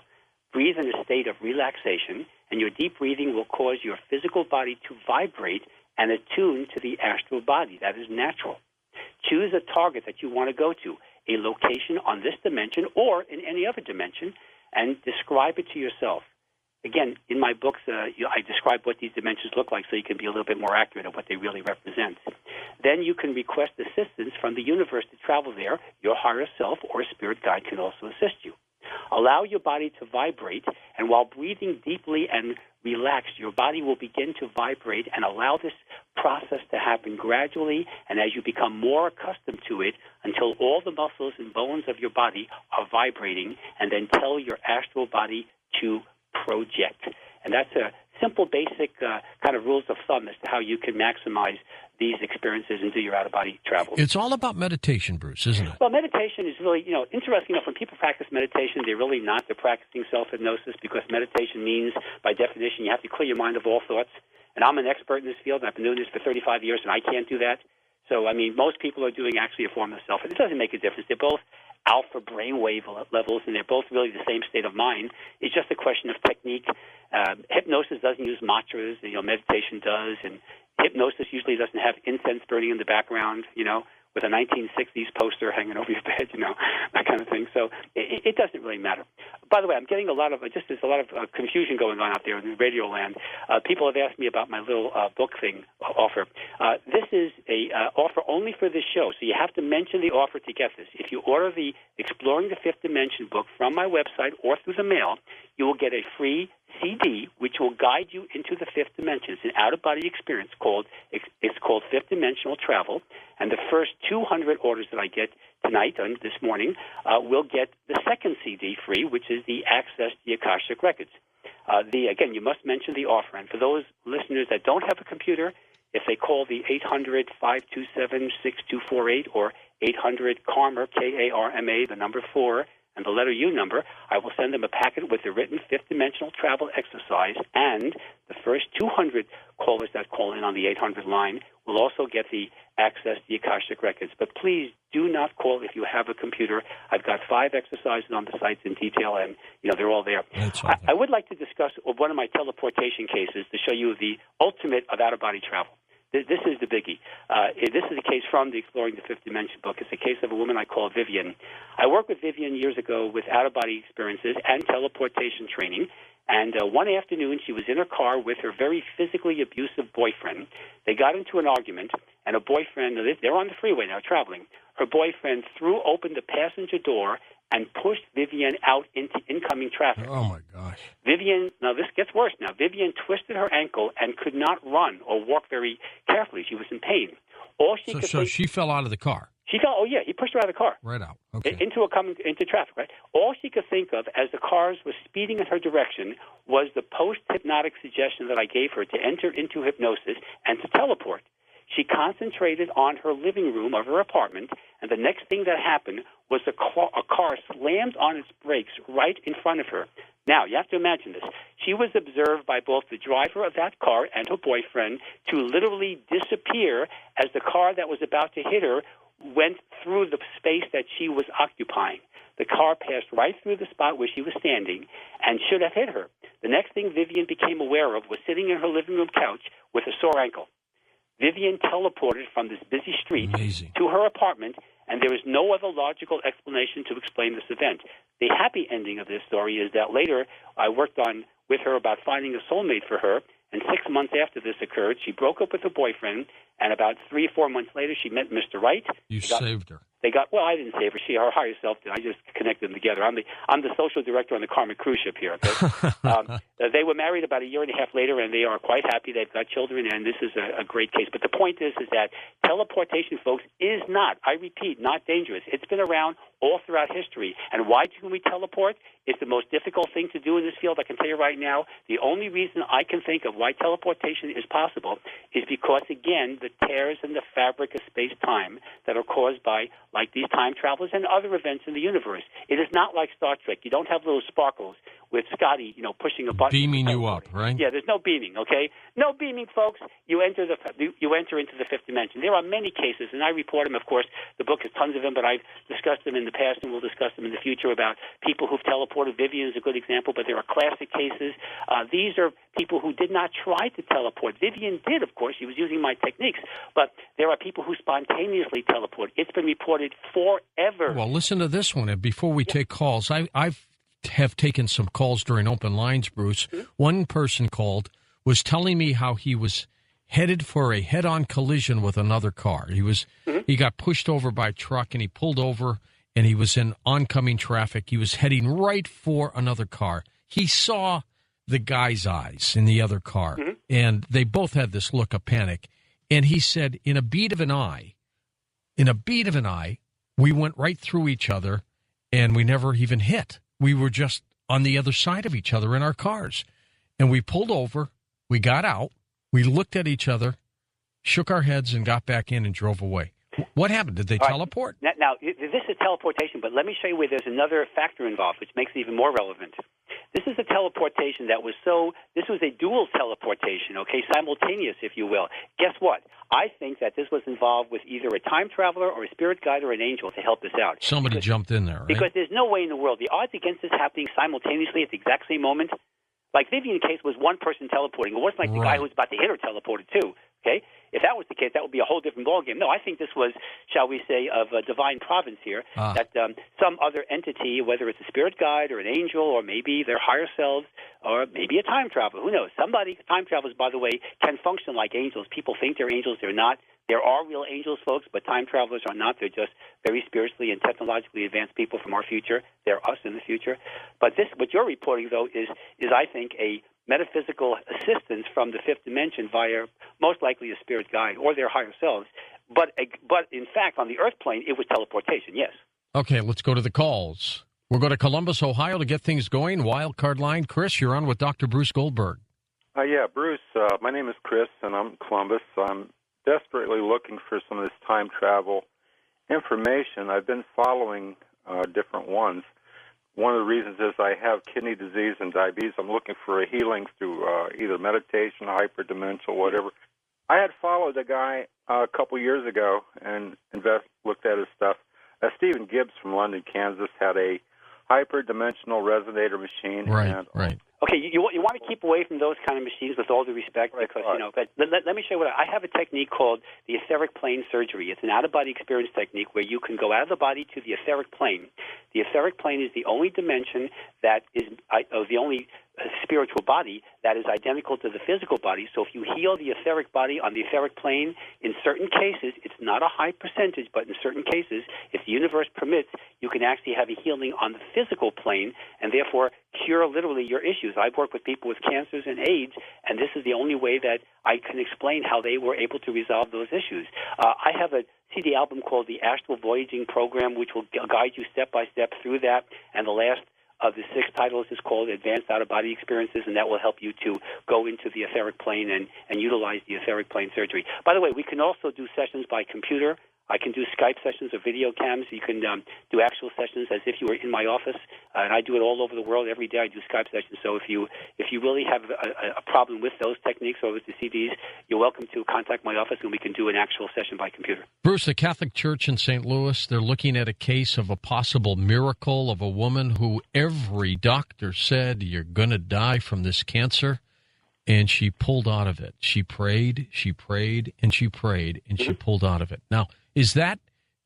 Breathe in a state of relaxation, and your deep breathing will cause your physical body to vibrate and attune to the astral body. That is natural. Choose a target that you want to go to, a location on this dimension or in any other dimension, and describe it to yourself. Again, in my books, I describe what these dimensions look like so you can be a little bit more accurate of what they really represent. Then you can request assistance from the universe to travel there. Your higher self or a spirit guide can also assist you. Allow your body to vibrate, and while breathing deeply and relaxed, your body will begin to vibrate, and allow this process to happen gradually and as you become more accustomed to it until all the muscles and bones of your body are vibrating, and then tell your astral body to project. And that's a simple, basic kind of rules of thumb as to how you can maximize these experiences and do your out-of-body travel. It's all about meditation, Bruce, isn't it? Well, meditation is really, interesting. When people practice meditation, they're really not. They're practicing self-hypnosis because meditation means, by definition, you have to clear your mind of all thoughts. And I'm an expert in this field, and I've been doing this for 35 years, and I can't do that. So, most people are doing actually a form of self. It doesn't make a difference. They're both alpha brainwave levels, and they're both really the same state of mind. It's just a question of technique. Hypnosis doesn't use mantras, meditation does, and hypnosis usually doesn't have incense burning in the background, with a 1960s poster hanging over your bed, that kind of thing. So it doesn't really matter. By the way, I'm getting there's a lot of confusion going on out there in radio land. People have asked me about my little book thing offer. This is a offer only for this show, so you have to mention the offer to get this. If you order the Exploring the Fifth Dimension book from my website or through the mail, you will get a free CD, which will guide you into the fifth dimension. It's an out-of-body experience it's called Fifth Dimensional Travel, and the first 200 orders that I get tonight and this morning will get the second CD free, which is the Access to the Akashic Records. Again, you must mention the offer, and for those listeners that don't have a computer, if they call the 800-527-6248 or 800-KARMA, K-A-R-M-A, the number 4, and the letter U number, I will send them a packet with the written fifth dimensional travel exercise, and the first 200 callers that call in on the 800 line will also get the Access to the Akashic Records. But please do not call if you have a computer. I've got 5 exercises on the sites in detail, and they're all there. I would like to discuss one of my teleportation cases to show you the ultimate of out-of-body travel. This is the biggie. This is a case from the Exploring the Fifth Dimension book. It's a case of a woman I call Vivian. I worked with Vivian years ago with out-of-body experiences and teleportation training. And one afternoon, she was in her car with her very physically abusive boyfriend. They got into an argument, and her boyfriend, they're on the freeway now traveling. Her boyfriend threw open the passenger door and pushed Vivian out into incoming traffic. Oh, my gosh. Vivian, now this gets worse now. Vivian twisted her ankle and could not run or walk very carefully. She was in pain. So she fell out of the car? She fell, he pushed her out of the car. Right out, okay. Into traffic, right? All she could think of as the cars were speeding in her direction was the post-hypnotic suggestion that I gave her to enter into hypnosis and to teleport. She concentrated on her living room of her apartment, and the next thing that happened was a car slammed on its brakes right in front of her. Now, you have to imagine this. She was observed by both the driver of that car and her boyfriend to literally disappear as the car that was about to hit her went through the space that she was occupying. The car passed right through the spot where she was standing and should have hit her. The next thing Vivian became aware of was sitting in her living room couch with a sore ankle. Vivian teleported from this busy street to her apartment, and there is no other logical explanation to explain this event. The happy ending of this story is that later I worked with her about finding a soulmate for her, and 6 months after this occurred, she broke up with her boyfriend, and about 3 or 4 months later, she met Mr. Wright. You saved her. Well, I didn't save her. Her higher self did. I just connected them together. I'm the social director on the Carmen cruise ship here. Okay? They were married about a year and a half later, and they are quite happy. They've got children, and this is a great case. But the point is that teleportation, folks, is not, I repeat, not dangerous. It's been around all throughout history. And why do we teleport? It's the most difficult thing to do in this field. I can tell you right now, the only reason I can think of why teleportation is possible is because, again, the tears in the fabric of space-time that are caused by, like these time travelers and other events in the universe. It is not like Star Trek. You don't have little sparkles with Scotty, pushing a button. Beaming you up, right? Yeah, there's no beaming, okay? No beaming, folks. You enter into the fifth dimension. There are many cases, and I report them. Of course, the book has tons of them, but I've discussed them in the past, and we'll discuss them in the future about people who've teleported. Vivian is a good example, but there are classic cases. These are people who did not try to teleport. Vivian did, of course. She was using my techniques, but there are people who spontaneously teleport. It's been reported forever. Well, listen to this one. And before we take calls, I have taken some calls during open lines, Bruce. Mm-hmm. One person called, was telling me how he was headed for a head-on collision with another car. He got pushed over by a truck, and he pulled over, and he was in oncoming traffic. He was heading right for another car. He saw the guy's eyes in the other car, and they both had this look of panic. And he said, in a beat of an eye, we went right through each other, and we never even hit. We were just on the other side of each other in our cars. And we pulled over, we got out, we looked at each other, shook our heads, and got back in and drove away. What happened? Did they teleport? Now, this is teleportation, but let me show you where there's another factor involved, which makes it even more relevant. This is a teleportation this was a dual teleportation, okay, simultaneous, if you will. Guess what? I think that this was involved with either a time traveler or a spirit guide or an angel to help this out. Somebody jumped in there, right? Because there's no way in the world. The odds against this happening simultaneously at the exact same moment, like Vivian's case was one person teleporting. It wasn't like the guy who was about to hit her teleported too, okay? If that was the case, that would be a whole different ballgame. No, I think this was, shall we say, of a divine providence here, that some other entity, whether it's a spirit guide or an angel or maybe their higher selves or maybe a time traveler, who knows? Time travelers, by the way, can function like angels. People think they're angels. They're not. There are real angels, folks, but time travelers are not. They're just very spiritually and technologically advanced people from our future. They're us in the future. But what you're reporting, though, is I think, a metaphysical assistance from the fifth dimension via most likely a spirit guide or their higher selves. But in fact, on the earth plane, it was teleportation, yes. Okay, let's go to the calls. We'll go to Columbus, Ohio to get things going. Wildcard line. Chris, you're on with Dr. Bruce Goldberg. Yeah, Bruce, my name is Chris, and I'm in Columbus. I'm desperately looking for some of this time travel information. I've been following different ones. One of the reasons is I have kidney disease and diabetes. I'm looking for a healing through either meditation, hyperdimensional, whatever. I had followed a guy a couple years ago and looked at his stuff. Stephen Gibbs from London, Kansas, had a hyperdimensional resonator machine. Right. Okay, you want to keep away from those kind of machines with all due respect, because, but let me show you what I have a technique called the etheric plane surgery. It's an out-of-body experience technique where you can go out of the body to the etheric plane. The etheric plane is the only dimension that is the only spiritual body that is identical to the physical body. So if you heal the etheric body on the etheric plane, in certain cases, it's not a high percentage, but in certain cases, if the universe permits, you can actually have a healing on the physical plane and therefore cure literally your issues. I've worked with people with cancers and AIDS, and this is the only way that I can explain how they were able to resolve those issues. I have a CD album called the Astral Voyaging Program, which will guide you step by step through that, and the last of the 6 titles is called Advanced Out-of-Body Experiences, and that will help you to go into the etheric plane and utilize the etheric plane surgery. By the way, we can also do sessions by computer. I can do Skype sessions or video cams. You can do actual sessions as if you were in my office, and I do it all over the world. Every day I do Skype sessions. So if you really have a problem with those techniques or with the CDs, you're welcome to contact my office, and we can do an actual session by computer. Bruce, the Catholic Church in St. Louis, they're looking at a case of a possible miracle of a woman who every doctor said, you're going to die from this cancer. And she pulled out of it. She prayed, and she prayed, and she pulled out of it. Now, is that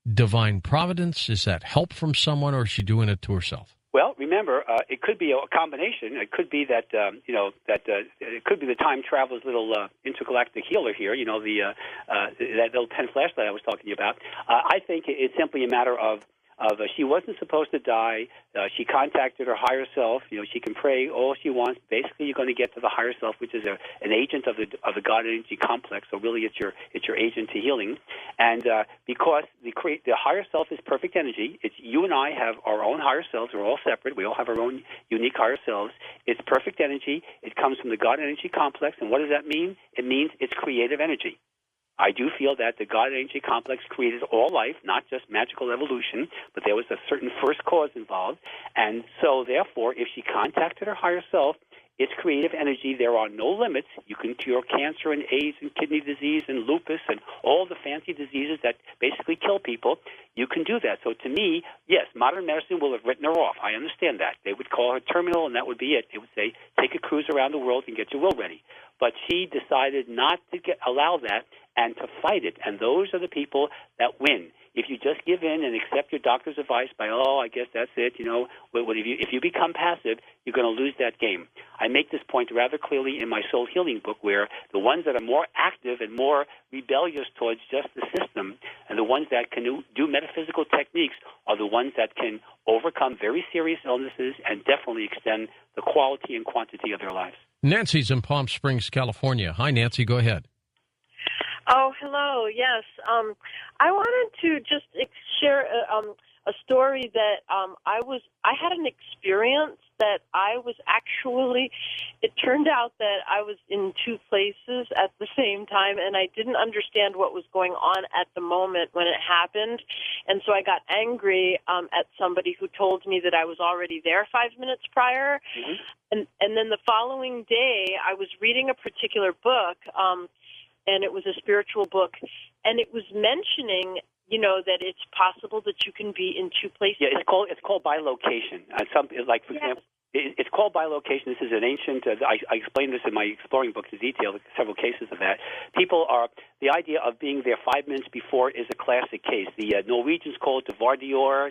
divine providence? Is that help from someone, or is she doing it to herself? Well, remember, it could be a combination. It could be that it could be the time traveler's little intergalactic healer here. That little pen flashlight I was talking to you about. I think it's simply a matter of she wasn't supposed to die. She contacted her higher self. She can pray all she wants. Basically, you're going to get to the higher self, which is an agent of the God energy complex. So really, it's your agent to healing. And because the higher self is perfect energy, it's you and I have our own higher selves. We're all separate. We all have our own unique higher selves. It's perfect energy. It comes from the God energy complex. And what does that mean? It means it's creative energy. I do feel that the God energy complex created all life, not just magical evolution, but there was a certain first cause involved. And so, therefore, if she contacted her higher self, it's creative energy. There are no limits. You can cure cancer and AIDS and kidney disease and lupus and all the fancy diseases that basically kill people. You can do that. So to me, yes, modern medicine will have written her off. I understand that. They would call her terminal, and that would be it. They would say, take a cruise around the world and get your will ready. But she decided not to allow that and to fight it. And those are the people that win. If you just give in and accept your doctor's advice by, I guess that's it, if you become passive, you're going to lose that game. I make this point rather clearly in my Soul Healing book, where the ones that are more active and more rebellious towards just the system and the ones that can do metaphysical techniques are the ones that can overcome very serious illnesses and definitely extend the quality and quantity of their lives. Nancy's in Palm Springs, California. Hi, Nancy. Go ahead. Oh, hello. Yes. I wanted to just share a story that I had an experience that I was actually, it turned out that I was in 2 places at the same time, and I didn't understand what was going on at the moment when it happened. And so I got angry at somebody who told me that I was already there 5 minutes prior. Mm-hmm. And then the following day, I was reading a particular book, and it was a spiritual book, and it was mentioning, that it's possible that you can be in 2 places. Yeah, it's called bilocation. For example, it's called bilocation. This is an ancient. I explained this in my exploring book in detail. Several cases of that. The idea of being there 5 minutes before is a classic case. The Norwegians call it the Vardior.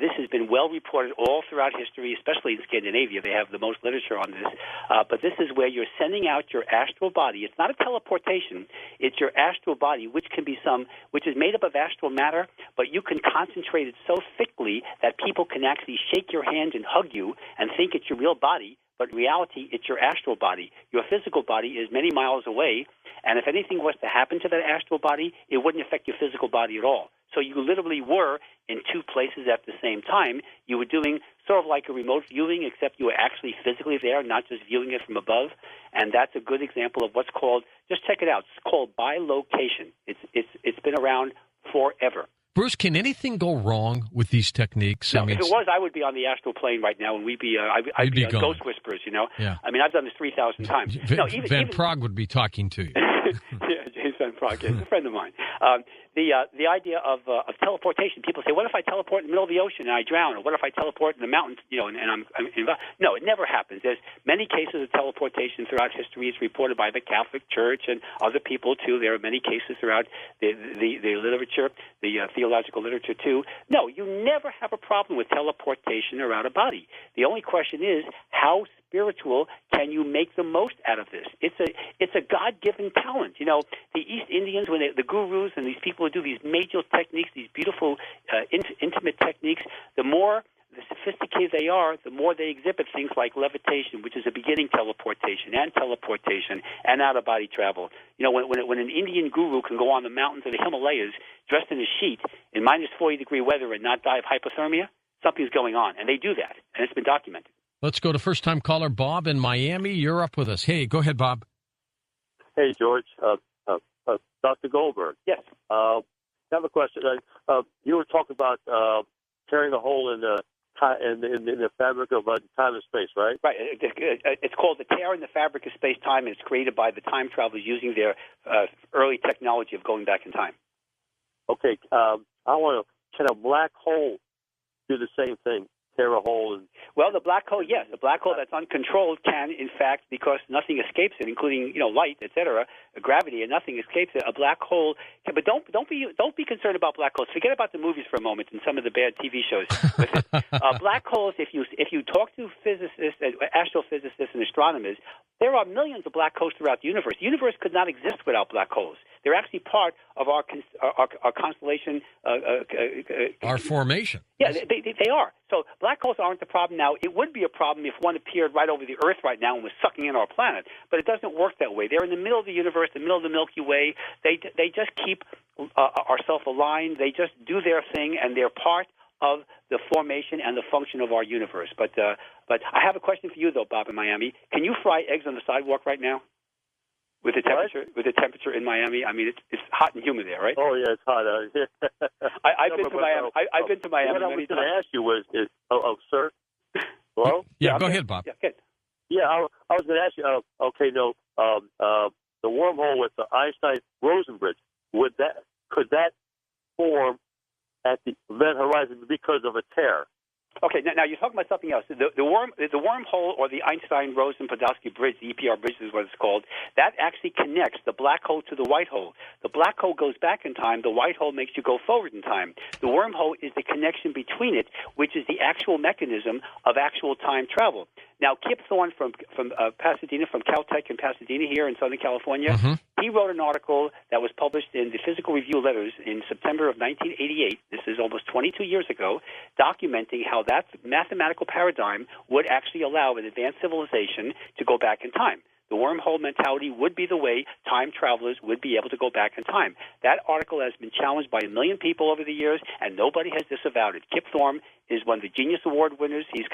This has been well reported all throughout history, especially in Scandinavia. They have the most literature on this. But this is where you're sending out your astral body. It's not a teleportation. It's your astral body, which is made up of astral matter, but you can concentrate it so thickly that people can actually shake your hand and hug you and think it's your real body, but in reality, it's your astral body. Your physical body is many miles away, and if anything was to happen to that astral body, it wouldn't affect your physical body at all. So you literally were in 2 places at the same time. You were doing sort of like a remote viewing, except you were actually physically there, not just viewing it from above. And that's a good example of what's called, just check it out, it's called bilocation. It's been around forever. Bruce, can anything go wrong with these techniques? No, if it was, I would be on the astral plane right now, and I'd be on Ghost Whisperers, Yeah. I mean, I've done this 3,000 times. Van Prague would be talking to you. Yeah, James Van Prague is a friend of mine. The idea of teleportation. People say, "What if I teleport in the middle of the ocean and I drown?" Or what if I teleport in the mountains? And I'm involved? No, it never happens. There's many cases of teleportation throughout history. It's reported by the Catholic Church and other people too. There are many cases throughout the literature, the theological literature too. No, you never have a problem with teleportation around a body. The only question is how spiritual can you make the most out of this? It's a God-given talent. The East Indians, when the gurus and these people who do these major techniques, these beautiful intimate techniques, the more the sophisticated they are, the more they exhibit things like levitation, which is a beginning teleportation and out-of-body travel. When an Indian guru can go on the mountains of the Himalayas dressed in a sheet in minus 40-degree weather and not die of hypothermia, something's going on. And they do that, and it's been documented. Let's go to first-time caller Bob in Miami. You're up with us. Hey, go ahead, Bob. Hey, George. Dr. Goldberg. Yes. I have a question. You were talking about tearing a hole in the fabric of time and space, right? Right. It's called the tear in the fabric of space-time, and it's created by the time travelers using their early technology of going back in time. Okay. I want to. Can a black hole do the same thing? Tear a hole and well, the black hole, yes, the black hole that's uncontrolled can, in fact, because nothing escapes it, including light, etc., gravity, and nothing escapes it. A black hole, can, but don't be concerned about black holes. Forget about the movies for a moment and some of the bad TV shows with it. Black holes, if you talk to physicists, astrophysicists, and astronomers, there are millions of black holes throughout the universe. The universe could not exist without black holes. They're actually part of our constellation. Our formation. Yeah, they are. So black holes aren't the problem now. It would be a problem if one appeared right over the Earth right now and was sucking in our planet, but it doesn't work that way. They're in the middle of the universe, the middle of the Milky Way. They just keep ourselves aligned. They just do their thing, and they're part of the formation and the function of our universe. But I have a question for you, though, Bob, in Miami. Can you fry eggs on the sidewalk right now? With the temperature in Miami, I mean it's hot and humid there, right? Oh yeah, it's hot out here. I've been to Miami. I've been to Miami. What I was going to ask you was, sir, hello? Yeah, go ahead, Bob. Yeah, good. Yeah, I was going to ask you. The wormhole with the Einstein-Rosen bridge, could that form at the event horizon because of a tear? Okay, now you're talking about something else. The wormhole, or the Einstein-Rosen-Podolsky bridge, the EPR bridge is what it's called, that actually connects the black hole to the white hole. The black hole goes back in time. The white hole makes you go forward in time. The wormhole is the connection between it, which is the actual mechanism of actual time travel. Now, Kip Thorne from Pasadena, from Caltech in Pasadena here in Southern California, he wrote an article that was published in the Physical Review Letters in September of 1988. This is almost 22 years ago, documenting how that mathematical paradigm would actually allow an advanced civilization to go back in time. The wormhole mentality would be the way time travelers would be able to go back in time. That article has been challenged by 1 million people over the years, and nobody has disavowed it. Kip Thorne is one of the Genius Award winners. He's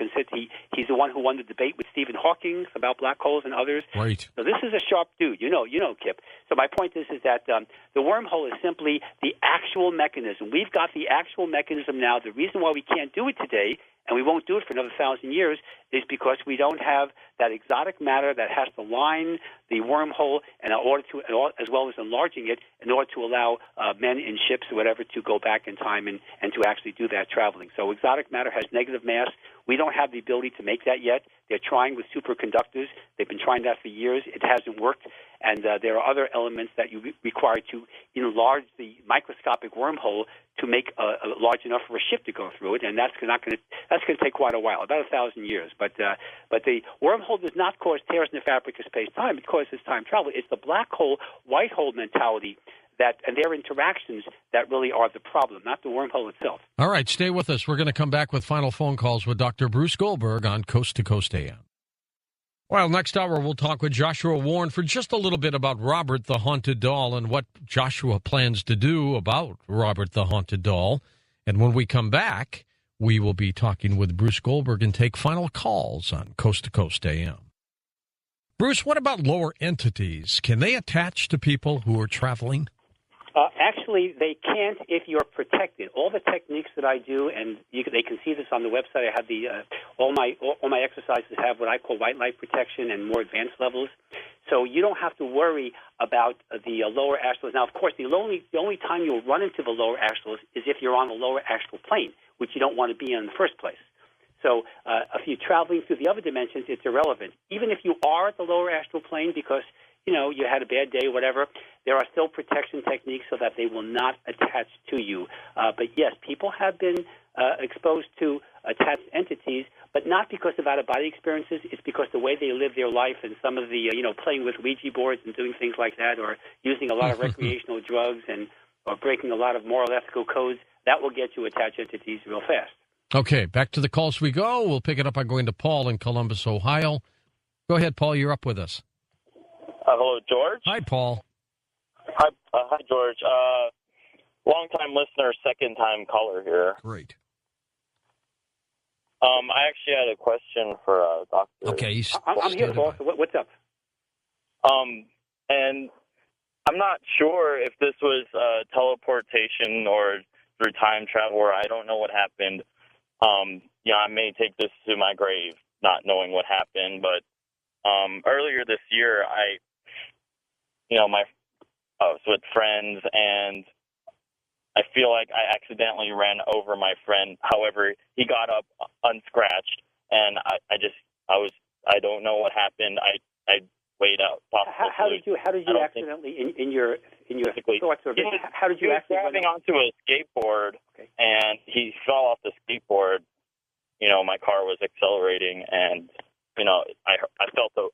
the one who won the debate with Stephen Hawking about black holes and others. Right. So this is a sharp dude. You know, Kip. So my point is that the wormhole is simply the actual mechanism. We've got the actual mechanism now. The reason why we can't do it today, and we won't do it for another 1,000 years, is because we don't have that exotic matter that has to line the wormhole as well as enlarging it in order to allow men in ships or whatever to go back in time and to actually do that traveling. So exotic matter has negative mass. We don't have the ability to make that yet. They're trying with superconductors. They've been trying that for years. It hasn't worked. And there are other elements that you require to enlarge the microscopic wormhole to make large enough for a ship to go through it, and that's going to take quite a while, about 1,000 years. But the wormhole does not cause tears in the fabric of space-time. It causes time travel. It's the black hole, white hole mentality and their interactions that really are the problem, not the wormhole itself. All right, stay with us. We're going to come back with final phone calls with Dr. Bruce Goldberg on Coast to Coast AM. Well, next hour we'll talk with Joshua Warren for just a little bit about Robert the Haunted Doll and what Joshua plans to do about Robert the Haunted Doll. And when we come back, we will be talking with Bruce Goldberg and take final calls on Coast to Coast AM. Bruce, what about lower entities? Can they attach to people who are traveling? Actually, they can't if you're protected. All the techniques that I do, and they can see this on the website. I have all my exercises have what I call white light protection and more advanced levels. So you don't have to worry about the lower astrals. Now, of course, the only time you'll run into the lower astrals is if you're on the lower astral plane, which you don't want to be in the first place. So if you're traveling through the other dimensions, it's irrelevant. Even if you are at the lower astral plane because you had a bad day, whatever, there are still protection techniques so that they will not attach to you. But yes, people have been exposed to attached entities, but not because of out-of-body experiences. It's because the way they live their life and some of the, playing with Ouija boards and doing things like that, or using a lot of recreational drugs or breaking a lot of moral ethical codes, that will get you attached entities real fast. Okay, back to the calls we go. We'll pick it up by going to Paul in Columbus, Ohio. Go ahead, Paul. You're up with us. Hello, George. Hi, Paul. Hi, George. Long-time listener, second-time caller here. Great. I actually had a question for Dr. Okay, I'm here, boss. What's up? And I'm not sure if this was teleportation or through time travel, or I don't know what happened. I may take this to my grave, not knowing what happened. But earlier this year, I was with friends, and I feel like I accidentally ran over my friend. However, he got up unscratched, and I don't know what happened. I weighed out. How did you accidentally in your thoughts or vision? How did you accidentally driving onto a skateboard, and he fell off the skateboard. My car was accelerating, and I felt a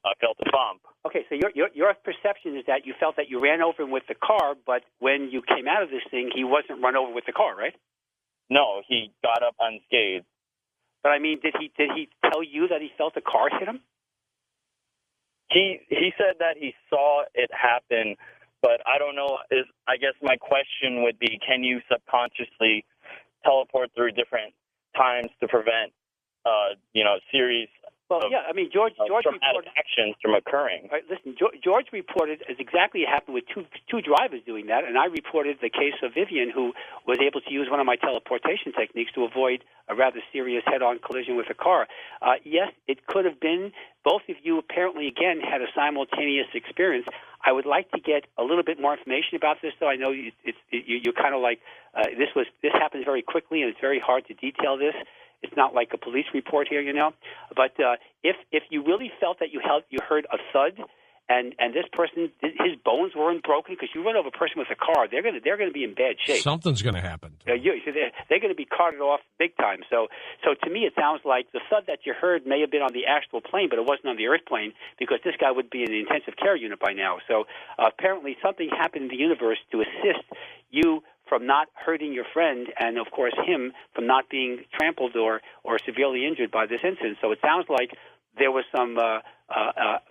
bump. Okay, so your perception is that you felt that you ran over him with the car, but when you came out of this thing, he wasn't run over with the car, right? No, he got up unscathed. But I mean, did he tell you that he felt the car hit him? He said that he saw it happen, but I don't know. I guess my question would be, can you subconsciously teleport through different times to prevent, series Well, yeah, I mean, George reported actions from occurring. Right, listen, George reported as exactly what happened with two drivers doing that, and I reported the case of Vivian, who was able to use one of my teleportation techniques to avoid a rather serious head-on collision with a car. Yes, it could have been. Both of you apparently, again, had a simultaneous experience. I would like to get a little bit more information about this, though. I know you're kind of like this happens very quickly, and it's very hard to detail this. It's not like a police report here, But if you really felt that you heard a thud, and this person, his bones weren't broken, because you run over a person with a car, they're going to be in bad shape. Something's going to happen. They're going to be carted off big time. So to me, it sounds like the thud that you heard may have been on the astral plane, but it wasn't on the earth plane, because this guy would be in the intensive care unit by now. So apparently something happened in the universe to assist you from not hurting your friend, and of course him from not being trampled or severely injured by this incident. So it sounds like there was some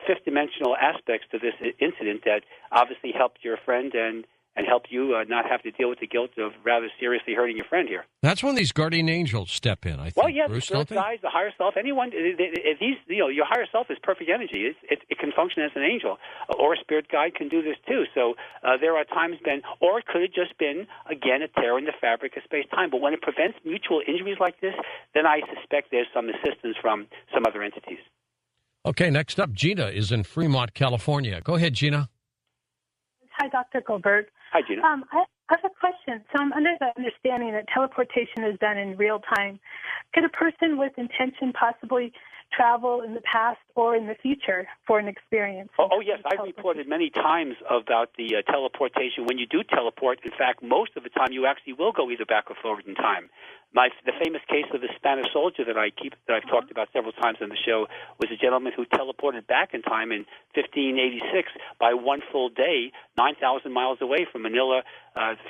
fifth dimensional aspects to this incident that obviously helped your friend and helped you not have to deal with the guilt of rather seriously hurting your friend here. That's when these guardian angels step in, I think. Well, yeah, Bruce, the spirit guides, the higher self, anyone, your higher self is perfect energy. It can function as an angel, or a spirit guide can do this too. So there are times or it could have just been, again, a tear in the fabric of space-time. But when it prevents mutual injuries like this, then I suspect there's some assistance from some other entities. Okay, next up, Gina is in Fremont, California. Go ahead, Gina. Hi, Dr. Goldberg. Hi, Gina. I have a question. So I'm under the understanding that teleportation is done in real time. Could a person with intention possibly travel in the past or in the future for an experience? Oh yes, I've reported many times about the teleportation. When you do teleport, in fact, most of the time you actually will go either back or forward in time. The famous case of the Spanish soldier that I've talked about several times on the show was a gentleman who teleported back in time in 1586 by one full day, 9,000 miles away from Manila,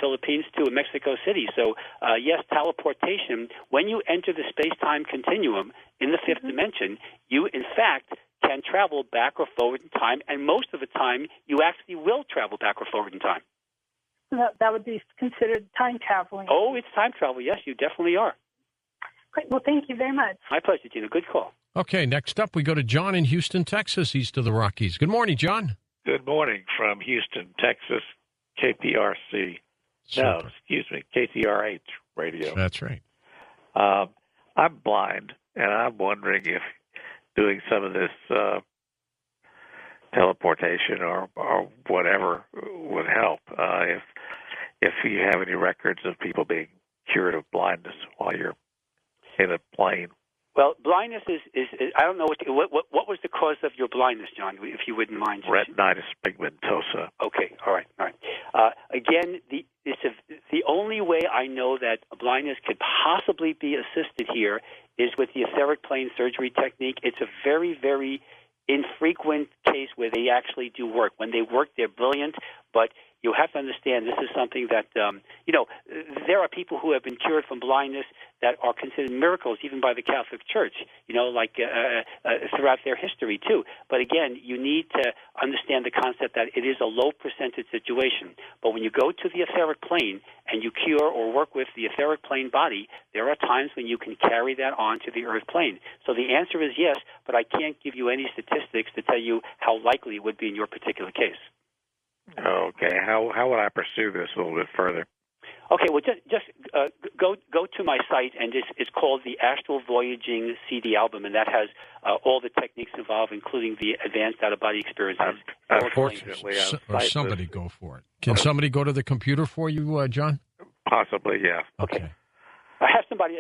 Philippines, to Mexico City. So yes, teleportation. When you enter the space-time continuum in the fifth dimension, you in fact can travel back or forward in time, and most of the time you actually will travel back or forward in time. That would be considered time traveling. Oh, it's time travel. Yes, you definitely are. Great. Well, thank you very much. My pleasure, Gina. Good call. Okay, next up we go to John in Houston, Texas, east of the Rockies. Good morning, John. Good morning from Houston, Texas, KPRC. Super. No, excuse me, KTRH radio. That's right. I'm blind, and I'm wondering if doing some of this teleportation or whatever would help. If you have any records of people being cured of blindness while you're in a plane. Well, blindness is I don't know what was the cause of your blindness, John, if you wouldn't mind. Retinitis pigmentosa. Okay, all right. Again, the only way I know that blindness could possibly be assisted here is with the etheric plane surgery technique. It's a very, very infrequent case where they actually do work. When they work, they're brilliant, but you have to understand this is something that, there are people who have been cured from blindness that are considered miracles even by the Catholic Church, throughout their history too. But again, you need to understand the concept that it is a low percentage situation. But when you go to the etheric plane and you cure or work with the etheric plane body, there are times when you can carry that on to the earth plane. So the answer is yes, but I can't give you any statistics to tell you how likely it would be in your particular case. Okay. How would I pursue this a little bit further? Okay, well, just go to my site, and it's called the Astral Voyaging CD album, and that has all the techniques involved, including the advanced out-of-body experiences. Unfortunately, or somebody go for it. Can somebody go to the computer for you, John? Possibly, yeah. Okay. I have somebody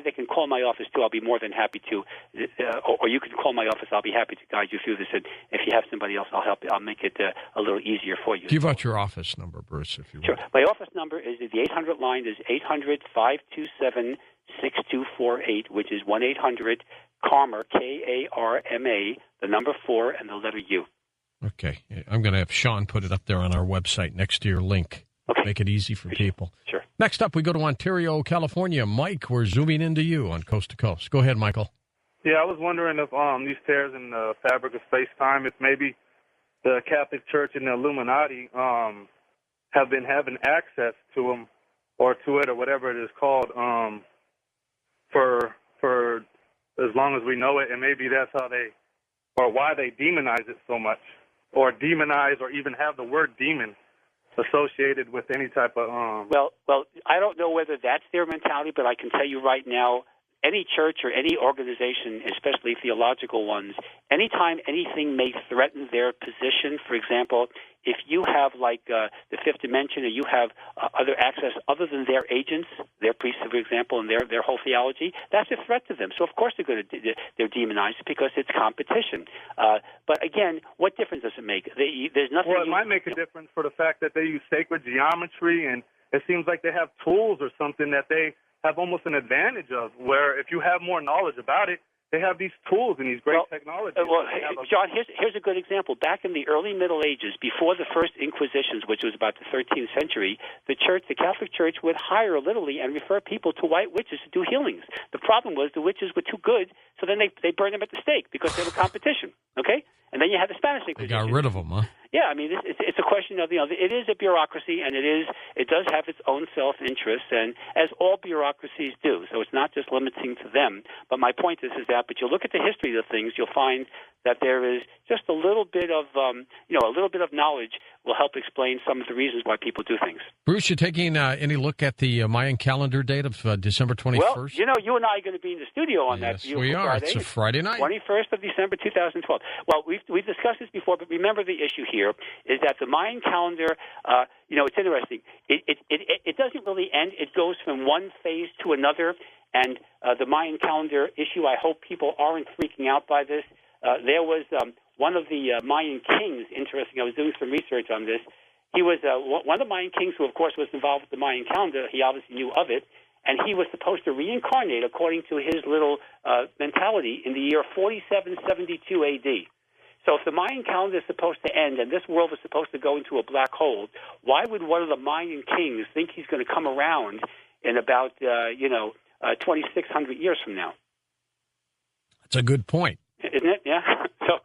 that can call my office too. I'll be more than happy to, or you can call my office. I'll be happy to guide you through this. And if you have somebody else, I'll help. I'll make it a little easier for you. Give out your office number, Bruce, if you sure. want. My office number is the 800 line is 800-527-6248, which is 1-800-KARMA, KARMA, the number 4 and the letter U. Okay, I'm going to have Sean put it up there on our website next to your link. Okay. Make it easy for people. Sure. Next up, we go to Ontario, California. Mike, we're zooming into you on Coast to Coast. Go ahead, Michael. Yeah, I was wondering if these tears in the fabric of space-time, if maybe the Catholic Church and the Illuminati have been having access to them or to it or whatever it is called for as long as we know it, and maybe that's how they or why they demonize it so much, or demonize or even have the word demon associated with any type of Well, I don't know whether that's their mentality, but I can tell you right now, any church or any organization, especially theological ones, anytime anything may threaten their position, for example, if you have like the fifth dimension, or you have other access other than their agents, their priests, for example, and their whole theology, that's a threat to them. So of course they're demonized because it's competition. But again, what difference does it make? There's nothing. Well, it might make a difference for the fact that they use sacred geometry, and it seems like they have tools or something that they have almost an advantage of, where if you have more knowledge about it, they have these tools and these great technologies. John, here's a good example. Back in the early Middle Ages, before the first Inquisitions, which was about the 13th century, the Catholic Church would hire literally and refer people to white witches to do healings. The problem was the witches were too good, so then they burned them at the stake because they were competition. Okay, and then you had the Spanish Inquisition. They got rid of them, huh? Yeah, I mean, it's a question of, it is a bureaucracy, and it does have its own self-interest, and as all bureaucracies do, so it's not just limiting to them. But my point is that, but you look at the history of things, you'll find that there is just a little bit of, a little bit of knowledge will help explain some of the reasons why people do things. Bruce, you taking any look at the Mayan calendar date of December 21st? Well, you and I are going to be in the studio on that. Yes, we are. Friday. It's a Friday night. 21st of December, 2012. Well, we've discussed this before, but remember the issue here is that the Mayan calendar, it's interesting. It doesn't really end. It goes from one phase to another, and the Mayan calendar issue, I hope people aren't freaking out by this. There was one of the Mayan kings, interesting, I was doing some research on this. He was one of the Mayan kings who, of course, was involved with the Mayan calendar. He obviously knew of it, and he was supposed to reincarnate, according to his little mentality, in the year 4772 A.D. So if the Mayan calendar is supposed to end and this world is supposed to go into a black hole, why would one of the Mayan kings think he's going to come around in about, 2,600 years from now? That's a good point. Isn't it? Yeah. So,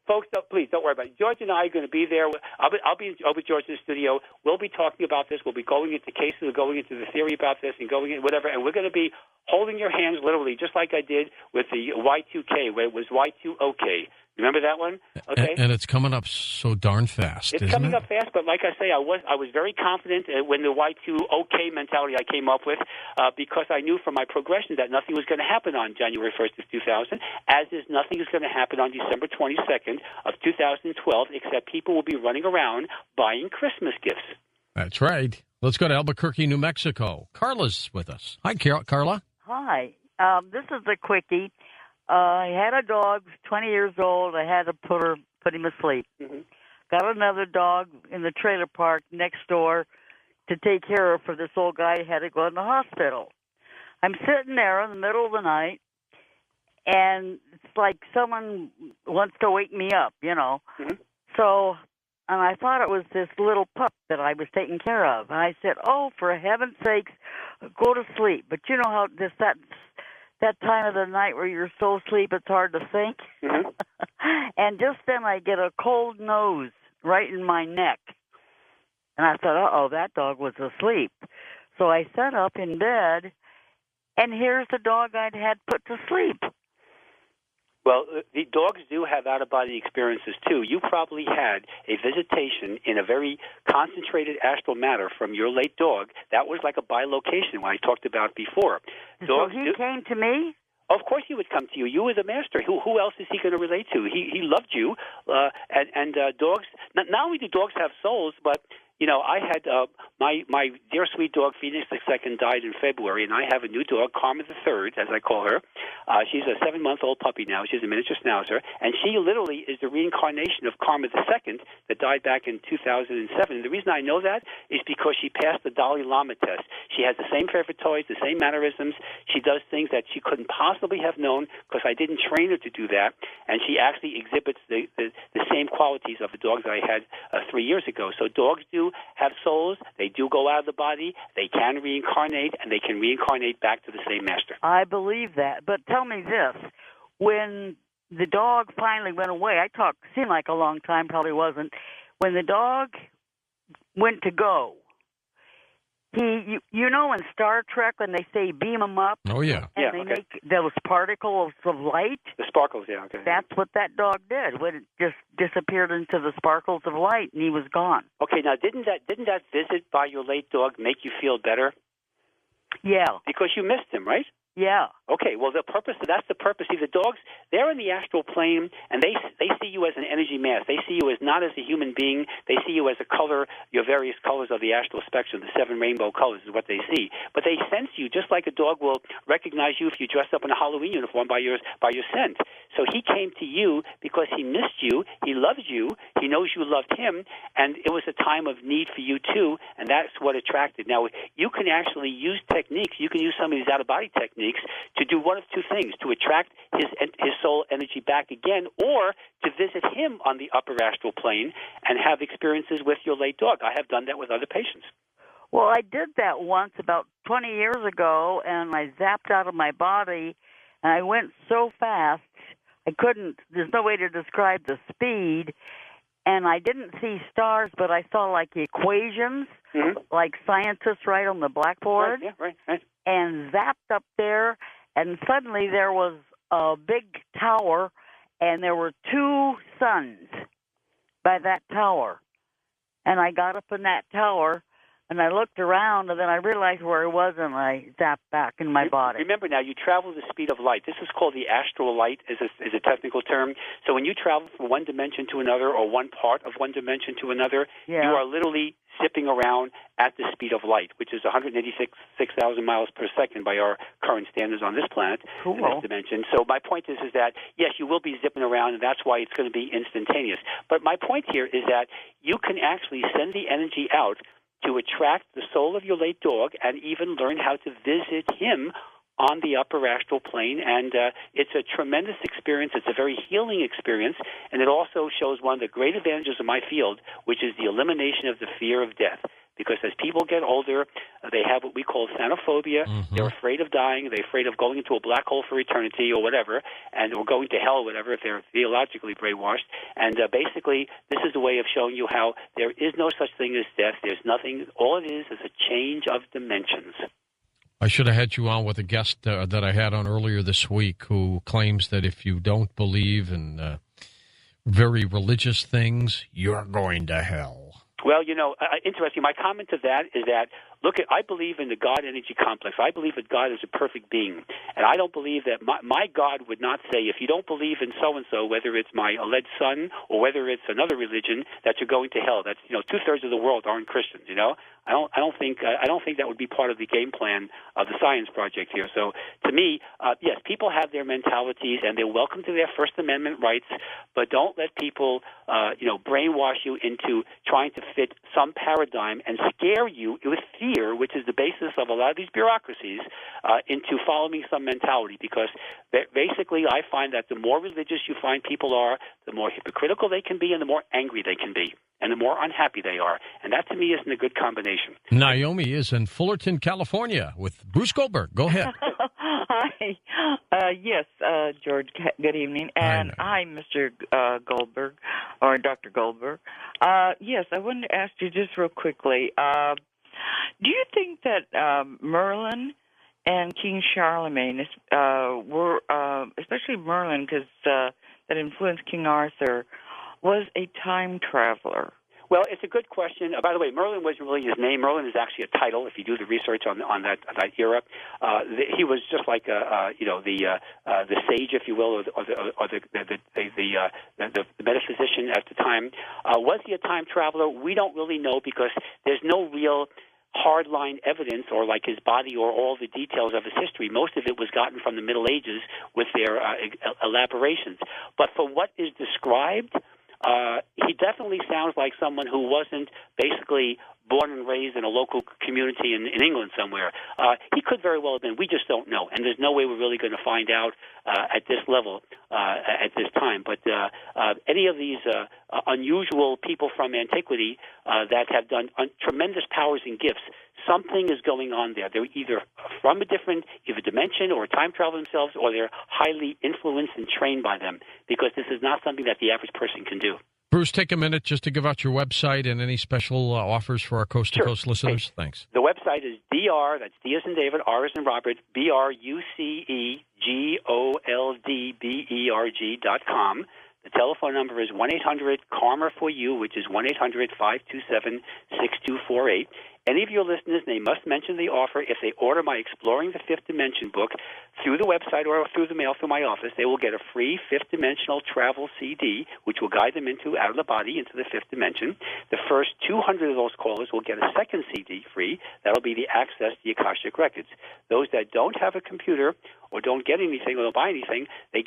folks, please don't worry about it. George and I are going to be there. I'll be over George in the studio. We'll be talking about this. We'll be going into cases, we're going into the theory about this, and going in whatever. And we're going to be holding your hands literally, just like I did with the Y2K, where it was Y2OK. Remember that one? Okay. And it's coming up so darn fast. It's coming up fast, but like I say, I was very confident when the Y2OK mentality I came up with, because I knew from my progression that nothing was going to happen on January 1st of 2000, as is nothing is going to happen on December 22nd of 2012, except people will be running around buying Christmas gifts. That's right. Let's go to Albuquerque, New Mexico. Carla's with us. Hi, Carla. Hi. This is a quickie. I had a dog, 20 years old. I had to put him asleep. Mm-hmm. Got another dog in the trailer park next door to take care of for this old guy who had to go in the hospital. I'm sitting there in the middle of the night, and it's like someone wants to wake me up, Mm-hmm. So and I thought it was this little pup that I was taking care of. And I said, "Oh, for heaven's sakes, go to sleep." But you know how that time of the night where you're so asleep it's hard to think. Mm-hmm. And just then I get a cold nose right in my neck. And I thought, uh-oh, that dog was asleep. So I sat up in bed, and here's the dog I'd had put to sleep. Well, the dogs do have out-of-body experiences, too. You probably had a visitation in a very concentrated astral matter from your late dog. That was like a bilocation, what I talked about before. So he came to me? Of course he would come to you. You were the master. Who else is he going to relate to? He loved you. And dogs, not only do dogs have souls, but... You know, I had my dear sweet dog Phoenix II died in February, and I have a new dog, Karma III, as I call her. She's a 7-month-old puppy now. She's a miniature schnauzer, and she literally is the reincarnation of Karma II that died back in 2007. And the reason I know that is because she passed the Dalai Lama test. She has the same favorite toys, the same mannerisms. She does things that she couldn't possibly have known because I didn't train her to do that, and she actually exhibits the same qualities of the dogs that I had 3 years ago. So dogs do have souls. They do go out of the body. They can reincarnate, and they can reincarnate back to the same master. I believe that. But tell me this. When the dog finally went away, seemed like a long time, probably wasn't. When the dog went to go, you know in Star Trek when they say beam them up? Oh, yeah. And they make those particles of light? The sparkles, yeah, okay. That's what that dog did. When it just disappeared into the sparkles of light, and he was gone. Okay, now didn't that visit by your late dog make you feel better? Yeah. Because you missed him, right? Yeah. Okay, well, that's the purpose. See, the dogs, they're in the astral plane, and they see you as an energy mass. They see you as not as a human being. They see you as a color, your various colors of the astral spectrum, the 7 rainbow colors is what they see. But they sense you just like a dog will recognize you if you dress up in a Halloween uniform by your scent. So he came to you because he missed you, he loves you, he knows you loved him, and it was a time of need for you too, and that's what attracted. Now, you can actually use techniques. You can use some of these out-of-body techniques to do one of two things, to attract his soul energy back again, or to visit him on the upper astral plane and have experiences with your late dog. I have done that with other patients. Well, I did that once about 20 years ago, and I zapped out of my body, and I went so fast, there's no way to describe the speed, and I didn't see stars, but I saw like equations, like scientists write on the blackboard. Right. And zapped up there, and suddenly there was a big tower, and there were 2 suns by that tower. And I got up in that tower, and I looked around, and then I realized where I was, and I zapped back in my body. Remember now, you travel the speed of light. This is called the astral light, is a technical term. So when you travel from one dimension to another, or one part of one dimension to another, you are literally zipping around at the speed of light, which is 186,000 miles per second by our current standards on this planet, in this dimension. So my point is that, yes, you will be zipping around, and that's why it's going to be instantaneous. But my point here is that you can actually send the energy out to attract the soul of your late dog and even learn how to visit him on the upper astral plane, and it's a tremendous experience. It's a very healing experience, and it also shows one of the great advantages of my field, which is the elimination of the fear of death. Because as people get older, they have what we call thanophobia. Mm-hmm. They're afraid of dying. They're afraid of going into a black hole for eternity or whatever, or going to hell or whatever if they're theologically brainwashed. And basically, this is a way of showing you how there is no such thing as death. There's nothing. All it is a change of dimensions. I should have had you on with a guest that I had on earlier this week who claims that if you don't believe in very religious things, you're going to hell. Well, interesting. My comment to that is that, look, I believe in the God energy complex. I believe that God is a perfect being. And I don't believe that my God would not say, if you don't believe in so-and-so, whether it's my alleged son or whether it's another religion, that you're going to hell. That's, 2/3 of the world aren't Christians, I don't think that would be part of the game plan of the science project here. So to me, yes, people have their mentalities and they're welcome to their First Amendment rights, but don't let people, brainwash you into trying to fit some paradigm and scare you with fear, which is the basis of a lot of these bureaucracies, into following some mentality. Because basically, I find that the more religious you find people are, the more hypocritical they can be and the more angry they can be. and the more unhappy they are. And that, to me, isn't a good combination. Naomi is in Fullerton, California, with Bruce Goldberg. Go ahead. Hi. Yes, George, good evening. And hi, Mr. Goldberg, or Dr. Goldberg. Yes, I wanted to ask you just real quickly, do you think that Merlin and King Charlemagne were, especially Merlin, because that influenced King Arthur, was a time traveler? Well, it's a good question. By the way, Merlin wasn't really his name. Merlin is actually a title. If you do the research on that era, he was just like the sage, if you will, or the metaphysician at the time. Was he a time traveler? We don't really know because there's no real hardline evidence or like his body or all the details of his history. Most of it was gotten from the Middle Ages with their elaborations. But for what is described, he definitely sounds like someone who wasn't basically born and raised in a local community in England somewhere. He could very well have been. We just don't know, and there's no way we're really going to find out at this level at this time. But any of these unusual people from antiquity that have done tremendous powers and gifts, something is going on there. They're either from a different either dimension or time travel themselves, or they're highly influenced and trained by them, because this is not something that the average person can do. Bruce, take a minute just to give out your website and any special offers for our Coast to Coast listeners. Hey, thanks. The website is DR, that's D as in David, R as in Robert, BRUCEGOLDBERG.com. The telephone number is 1-800-KARMA-4U, which is 1-800-527-6248. Any of your listeners, they must mention the offer. If they order my Exploring the Fifth Dimension book through the website or through the mail through my office, they will get a free fifth dimensional travel CD, which will guide them out of the body into the fifth dimension. The first 200 of those callers will get a second CD free. That'll be the Access to the Akashic Records. Those that don't have a computer or don't get anything or don't buy anything, they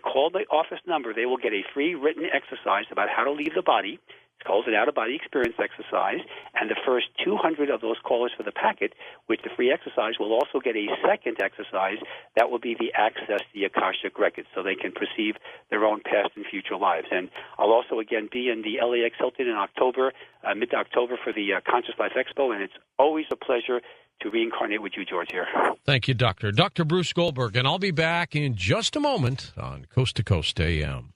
call the office number, they will get a free written exercise about how to leave the body. It's called an out-of-body experience exercise, and the first 200 of those callers for the packet, with the free exercise, will also get a second exercise that will be the Access to the Akashic Records, so they can perceive their own past and future lives. And I'll also, again, be in the LAX Hilton in October, mid-October, for the Conscious Life Expo, and it's always a pleasure to reincarnate with you, George, here. Thank you, Doctor. Dr. Bruce Goldberg, and I'll be back in just a moment on Coast to Coast AM.